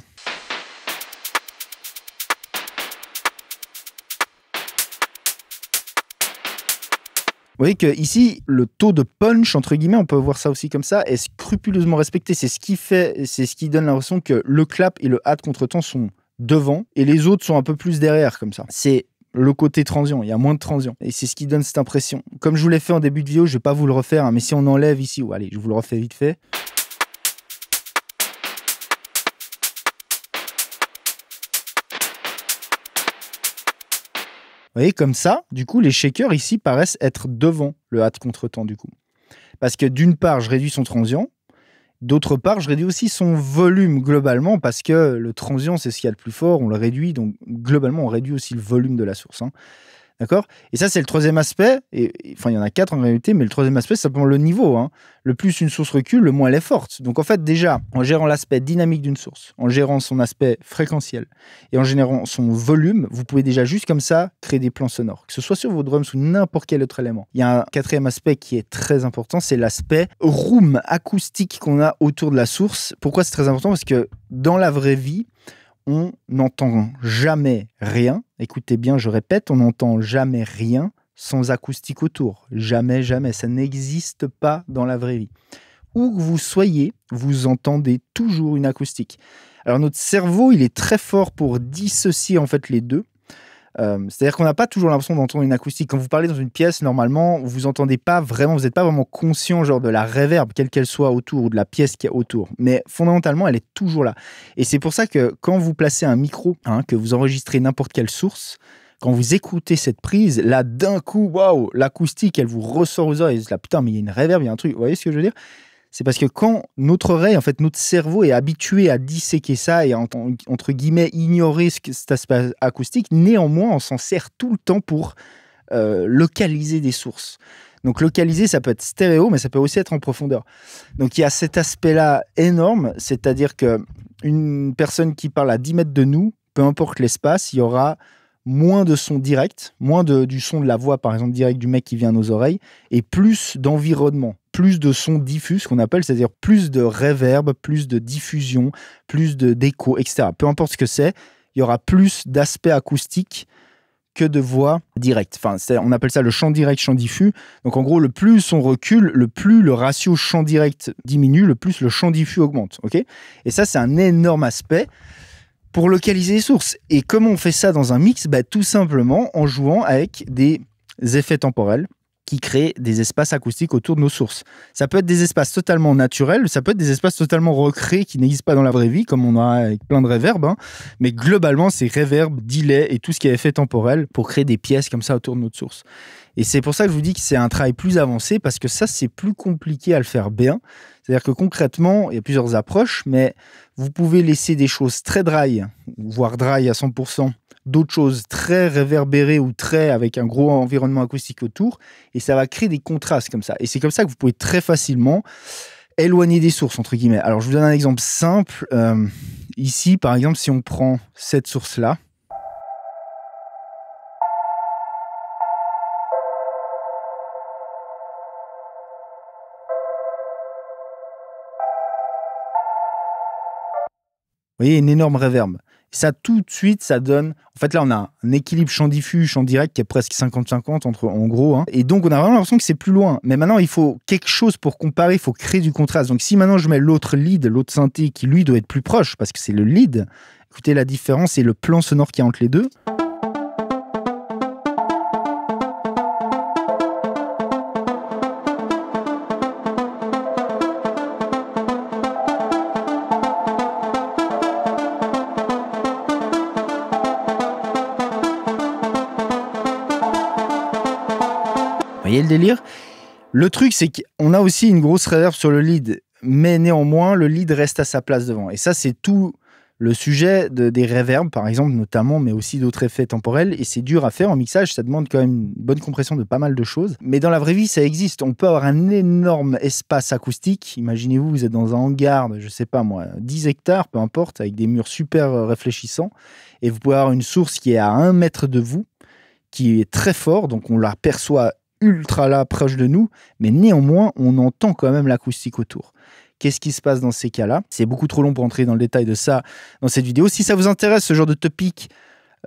Speaker 1: Vous voyez qu'ici, le taux de punch, entre guillemets, on peut voir ça aussi comme ça, est scrupuleusement respecté. C'est ce qui donne l'impression que le clap et le hat de contretemps sont devant et les autres sont un peu plus derrière, comme ça. C'est le côté transient, il y a moins de transients. Et c'est ce qui donne cette impression. Comme je vous l'ai fait en début de vidéo, je ne vais pas vous le refaire, hein, mais si on enlève ici, allez, je vous le refais vite fait. Vous voyez, comme ça, du coup, les shakers ici paraissent être devant le hat de contretemps, du coup. Parce que d'une part, je réduis son transient, d'autre part, je réduis aussi son volume globalement, parce que le transient, c'est ce qu'il y a de plus fort, on le réduit, donc globalement, on réduit aussi le volume de la source. Hein. D'accord ? Et ça, c'est le troisième aspect. Enfin, il y en a 4 en réalité, mais le troisième aspect, c'est simplement le niveau. Hein. Le plus une source recule, le moins elle est forte. Donc, en fait, déjà, en gérant l'aspect dynamique d'une source, en gérant son aspect fréquentiel et en gérant son volume, vous pouvez déjà juste comme ça créer des plans sonores, que ce soit sur vos drums ou n'importe quel autre élément. Il y a un quatrième aspect qui est très important, c'est l'aspect room acoustique qu'on a autour de la source. Pourquoi c'est très important ? Parce que dans la vraie vie, on n'entend jamais rien. Écoutez bien, je répète, on n'entend jamais rien sans acoustique autour. Jamais, jamais. Ça n'existe pas dans la vraie vie. Où que vous soyez, vous entendez toujours une acoustique. Alors notre cerveau, il est très fort pour dissocier en fait les deux. C'est-à-dire qu'on n'a pas toujours l'impression d'entendre une acoustique. Quand vous parlez dans une pièce, normalement, vous n'entendez pas vraiment, vous n'êtes pas vraiment conscient genre de la réverb, quelle qu'elle soit autour, ou de la pièce qui est autour. Mais fondamentalement, elle est toujours là. Et c'est pour ça que quand vous placez un micro, hein, que vous enregistrez n'importe quelle source, quand vous écoutez cette prise, là, d'un coup, waouh, l'acoustique, elle vous ressort aux oreilles. Là, putain, mais il y a une réverb, il y a un truc. Vous voyez ce que je veux dire ? C'est parce que quand notre oreille, en fait, notre cerveau est habitué à disséquer ça et à, entre guillemets, ignorer cet aspect acoustique, néanmoins, on s'en sert tout le temps pour localiser des sources. Donc, localiser, ça peut être stéréo, mais ça peut aussi être en profondeur. Donc, il y a cet aspect-là énorme, c'est-à-dire qu'une personne qui parle à 10 mètres de nous, peu importe l'espace, il y aura moins de son direct, moins du son de la voix, par exemple, direct du mec qui vient à nos oreilles, et plus d'environnement, plus de sons diffus, ce qu'on appelle, c'est-à-dire plus de reverb, plus de diffusion, plus d'écho, etc. Peu importe ce que c'est, il y aura plus d'aspects acoustiques que de voix directe. Enfin, on appelle ça le chant direct, chant diffus. Donc en gros, le plus on recule, le plus le ratio chant direct diminue, le plus le chant diffus augmente. Okay, et ça, c'est un énorme aspect pour localiser les sources. Et comment on fait ça dans un mix? Tout simplement en jouant avec des effets temporels qui créent des espaces acoustiques autour de nos sources. Ça peut être des espaces totalement naturels, ça peut être des espaces totalement recréés qui n'existent pas dans la vraie vie, comme on a avec plein de reverb, hein. Mais globalement, c'est reverb, delay et tout ce qui est effet temporel pour créer des pièces comme ça autour de notre source. Et c'est pour ça que je vous dis que c'est un travail plus avancé, parce que ça, c'est plus compliqué à le faire bien. C'est-à-dire que concrètement, il y a plusieurs approches, mais vous pouvez laisser des choses très dry, voire dry à 100%, d'autres choses très réverbérées ou très avec un gros environnement acoustique autour, et ça va créer des contrastes comme ça. Et c'est comme ça que vous pouvez très facilement éloigner des sources, entre guillemets. Alors, je vous donne un exemple simple. Ici, par exemple, si on prend cette source-là, vous voyez, une énorme reverb. Ça, tout de suite, ça donne... En fait, là, on a un équilibre chant diffus, chant direct qui est presque 50-50, en gros. Hein. Et donc, on a vraiment l'impression que c'est plus loin. Mais maintenant, il faut quelque chose pour comparer. Il faut créer du contraste. Donc, si maintenant, je mets l'autre lead, l'autre synthé, qui, lui, doit être plus proche, parce que c'est le lead. Écoutez, la différence et le plan sonore qu'il y a entre les deux. Vous voyez le délire? Le truc, c'est qu'on a aussi une grosse reverb sur le lead, mais néanmoins, le lead reste à sa place devant. Et ça, c'est tout le sujet des reverbs, par exemple, notamment, mais aussi d'autres effets temporels. Et c'est dur à faire en mixage, ça demande quand même une bonne compression de pas mal de choses. Mais dans la vraie vie, ça existe. On peut avoir un énorme espace acoustique. Imaginez-vous, vous êtes dans un hangar de, je sais pas moi, 10 hectares, peu importe, avec des murs super réfléchissants. Et vous pouvez avoir une source qui est à 1 mètre de vous, qui est très fort, donc on la perçoit ultra là, proche de nous, mais néanmoins, on entend quand même l'acoustique autour. Qu'est-ce qui se passe dans ces cas-là? C'est beaucoup trop long pour entrer dans le détail de ça dans cette vidéo. Si ça vous intéresse, ce genre de topic,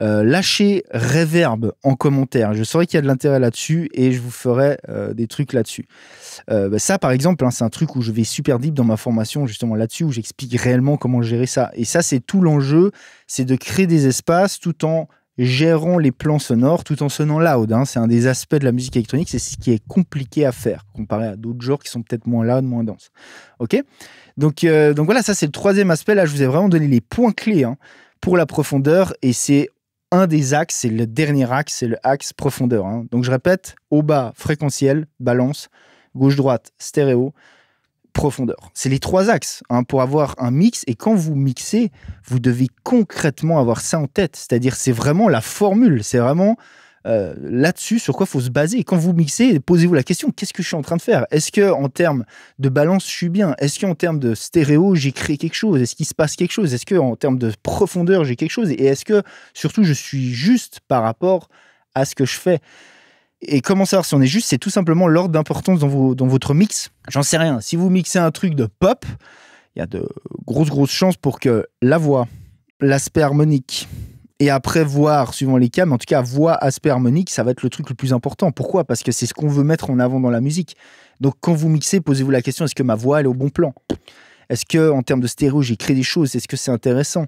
Speaker 1: lâchez reverb en commentaire. Je saurais qu'il y a de l'intérêt là-dessus et je vous ferai des trucs là-dessus. Ça, par exemple, hein, c'est un truc où je vais super deep dans ma formation, justement là-dessus, où j'explique réellement comment gérer ça. Et ça, c'est tout l'enjeu, c'est de créer des espaces tout en gérant les plans sonores tout en sonnant loud. Hein. C'est un des aspects de la musique électronique, c'est ce qui est compliqué à faire, comparé à d'autres genres qui sont peut-être moins loud, moins denses. Ok, donc voilà, ça c'est le troisième aspect. Là, je vous ai vraiment donné les points clés pour la profondeur, et c'est un des axes, c'est le dernier axe, c'est le axe profondeur. Hein. Donc je répète, haut, bas, fréquentiel, balance, gauche-droite, stéréo, profondeur. C'est les 3 axes pour avoir un mix, et quand vous mixez, vous devez concrètement avoir ça en tête. C'est-à-dire, c'est vraiment la formule, c'est vraiment là-dessus sur quoi il faut se baser. Et quand vous mixez, posez-vous la question, qu'est-ce que je suis en train de faire? Est-ce qu'en termes de balance, je suis bien? Est-ce qu'en termes de stéréo, j'ai créé quelque chose? Est-ce qu'il se passe quelque chose? Est-ce qu'en termes de profondeur, j'ai quelque chose? Et est-ce que, surtout, je suis juste par rapport à ce que je fais? Et comment savoir si on est juste? C'est tout simplement l'ordre d'importance dans votre mix. J'en sais rien. Si vous mixez un truc de pop, il y a de grosses chances pour que la voix, l'aspect harmonique, et après voir, suivant les cas, mais en tout cas, voix, aspect harmonique, ça va être le truc le plus important. Pourquoi? Parce que c'est ce qu'on veut mettre en avant dans la musique. Donc quand vous mixez, posez-vous la question, est-ce que ma voix, elle est au bon plan? Est-ce qu'en termes de stéréo, j'ai créé des choses? Est-ce que c'est intéressant?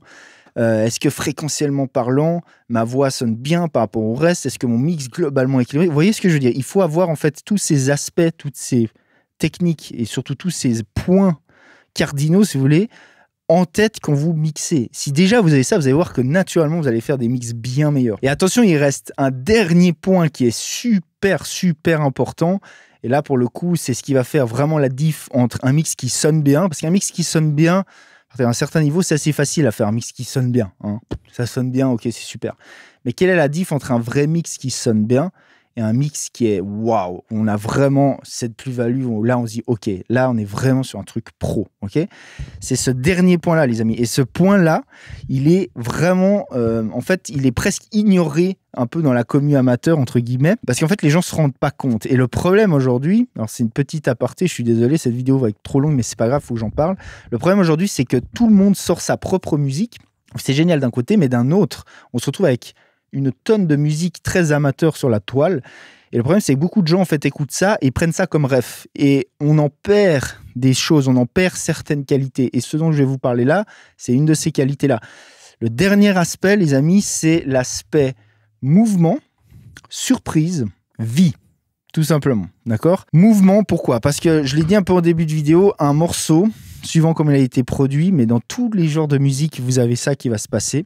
Speaker 1: Est-ce que fréquentiellement parlant, ma voix sonne bien par rapport au reste? Est-ce que mon mix globalement est équilibré? Vous voyez ce que je veux dire? Il faut avoir en fait tous ces aspects, toutes ces techniques et surtout tous ces points cardinaux, si vous voulez, en tête quand vous mixez. Si déjà vous avez ça, vous allez voir que naturellement, vous allez faire des mix bien meilleurs. Et attention, il reste un dernier point qui est super important. Et là, pour le coup, c'est ce qui va faire vraiment la diff entre un mix qui sonne bien, parce qu'un mix qui sonne bien, à un certain niveau, c'est assez facile à faire un mix qui sonne bien. Hein. Ça sonne bien, ok, c'est super. Mais quelle est la diff entre un vrai mix qui sonne bien et un mix qui est waouh? On a vraiment cette plus-value où là, on se dit, ok, là, on est vraiment sur un truc pro. Ok, c'est ce dernier point-là, les amis. Et ce point-là, il est vraiment, en fait, il est presque ignoré un peu dans la commu amateur, entre guillemets, parce qu'en fait, les gens se rendent pas compte. Et le problème aujourd'hui, alors c'est une petite aparté, je suis désolé, cette vidéo va être trop longue, mais c'est pas grave, faut que j'en parle. Le problème aujourd'hui, c'est que tout le monde sort sa propre musique. C'est génial d'un côté, mais d'un autre, on se retrouve avec une tonne de musique très amateur sur la toile. Et le problème, c'est que beaucoup de gens, en fait, écoutent ça et prennent ça comme ref. Et on en perd des choses, on en perd certaines qualités. Et ce dont je vais vous parler là, c'est une de ces qualités-là. Le dernier aspect, les amis, c'est l'aspect mouvement, surprise, vie. Tout simplement, d'accord? Mouvement, pourquoi? Parce que, je l'ai dit un peu au début de vidéo, un morceau, suivant comment il a été produit, mais dans tous les genres de musique, vous avez ça qui va se passer.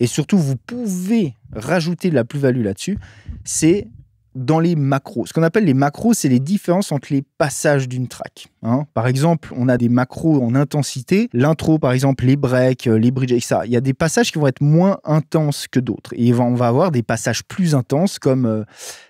Speaker 1: Et surtout, vous pouvez rajouter de la plus-value là-dessus, c'est dans les macros. Ce qu'on appelle les macros, c'est les différences entre les passages d'une track. Hein. Par exemple, on a des macros en intensité. L'intro, par exemple, les breaks, les bridges, et ça. Il y a des passages qui vont être moins intenses que d'autres. Et on va avoir des passages plus intenses, comme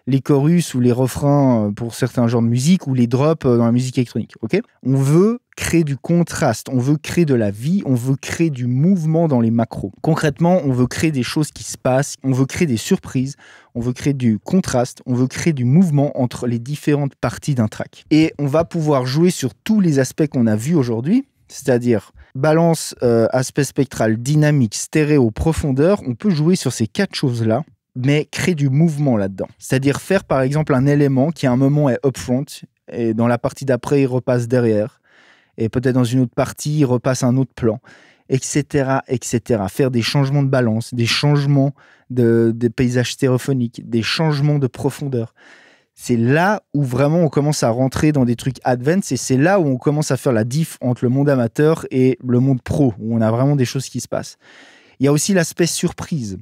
Speaker 1: les chorus ou les refrains pour certains genres de musique, ou les drops dans la musique électronique. Okay, on veut créer du contraste, on veut créer de la vie, on veut créer du mouvement dans les macros. Concrètement, on veut créer des choses qui se passent, on veut créer des surprises, on veut créer du contraste, on veut créer du mouvement entre les différentes parties d'un track. Et on va pouvoir jouer sur tous les aspects qu'on a vus aujourd'hui, c'est-à-dire balance, aspect spectral, dynamique, stéréo, profondeur. On peut jouer sur ces 4 choses-là, mais créer du mouvement là-dedans. C'est-à-dire faire par exemple un élément qui à un moment est upfront, et dans la partie d'après, il repasse derrière. Et peut-être dans une autre partie, il repasse un autre plan, etc., etc. Faire des changements de balance, des changements de paysages stéréophoniques, des changements de profondeur. C'est là où vraiment on commence à rentrer dans des trucs advanced et c'est là où on commence à faire la diff entre le monde amateur et le monde pro, où on a vraiment des choses qui se passent. Il y a aussi l'aspect surprise.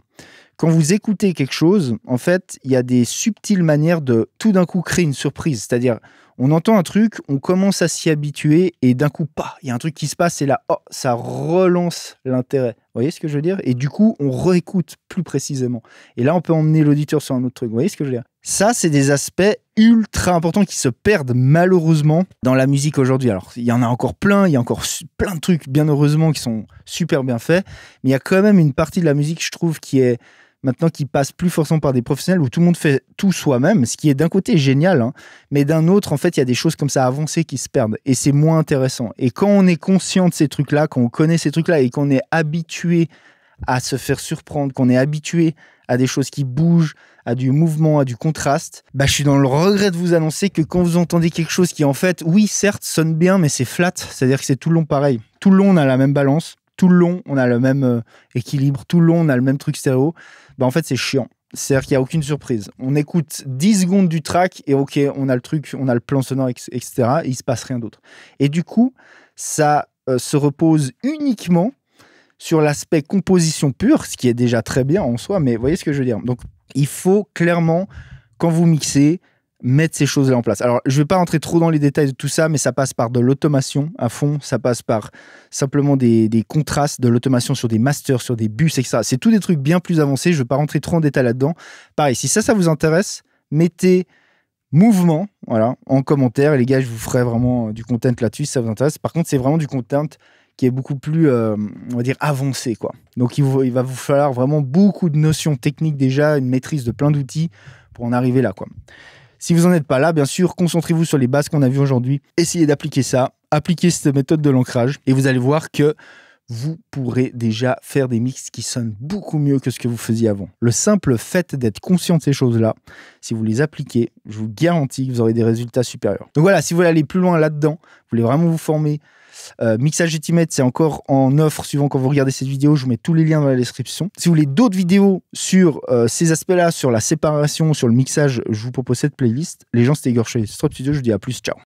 Speaker 1: Quand vous écoutez quelque chose, en fait, il y a des subtiles manières de tout d'un coup créer une surprise. C'est-à-dire, on entend un truc, on commence à s'y habituer et d'un coup, il y a un truc qui se passe et là, ça relance l'intérêt. Vous voyez ce que je veux dire? Et du coup, on réécoute plus précisément. Et là, on peut emmener l'auditeur sur un autre truc. Vous voyez ce que je veux dire? Ça, c'est des aspects ultra importants qui se perdent malheureusement dans la musique aujourd'hui. Alors, il y en a encore plein, il y a encore plein de trucs, bien heureusement, qui sont super bien faits. Mais il y a quand même une partie de la musique, je trouve, qui est maintenant qui passe plus forcément par des professionnels où tout le monde fait tout soi-même, ce qui est d'un côté génial, hein, mais d'un autre, en fait, il y a des choses comme ça avancées qui se perdent et c'est moins intéressant. Et quand on est conscient de ces trucs-là, quand on connaît ces trucs-là et qu'on est habitué à se faire surprendre, qu'on est habitué à des choses qui bougent, à du mouvement, à du contraste, je suis dans le regret de vous annoncer que quand vous entendez quelque chose qui, en fait, oui, certes, sonne bien, mais c'est flat, c'est-à-dire que c'est tout le long pareil. Tout le long, on a la même balance. Tout le long, on a le même équilibre. Tout le long, on a le même truc stéréo. En fait, c'est chiant. C'est-à-dire qu'il n'y a aucune surprise. On écoute 10 secondes du track et OK, on a le truc, on a le plan sonore, etc. Et il ne se passe rien d'autre. Et du coup, ça se repose uniquement sur l'aspect composition pure, ce qui est déjà très bien en soi, mais vous voyez ce que je veux dire. Donc, il faut clairement, quand vous mixez, mettre ces choses-là en place. Alors, je ne vais pas rentrer trop dans les détails de tout ça, mais ça passe par de l'automation à fond, ça passe par simplement des contrastes, de l'automation sur des masters, sur des bus, etc. C'est tous des trucs bien plus avancés, je ne vais pas rentrer trop en détail là-dedans. Pareil, si ça vous intéresse, mettez mouvement, voilà, en commentaire, et les gars, je vous ferai vraiment du content là-dessus si ça vous intéresse. Par contre, c'est vraiment du content qui est beaucoup plus, on va dire, avancé, quoi. Donc, il va vous falloir vraiment beaucoup de notions techniques déjà, une maîtrise de plein d'outils pour en arriver là, quoi. Si vous n'en êtes pas là, bien sûr, concentrez-vous sur les bases qu'on a vues aujourd'hui. Essayez d'appliquer ça, appliquez cette méthode de l'ancrage et vous allez voir que vous pourrez déjà faire des mix qui sonnent beaucoup mieux que ce que vous faisiez avant. Le simple fait d'être conscient de ces choses-là, si vous les appliquez, je vous garantis que vous aurez des résultats supérieurs. Donc voilà, si vous voulez aller plus loin là-dedans, vous voulez vraiment vous former, Mixage Ultimate, c'est encore en offre suivant quand vous regardez cette vidéo. Je vous mets tous les liens dans la description. Si vous voulez d'autres vidéos sur ces aspects-là, sur la séparation, sur le mixage, je vous propose cette playlist. Les gens, c'était Igor Studio. Je vous dis à plus. Ciao.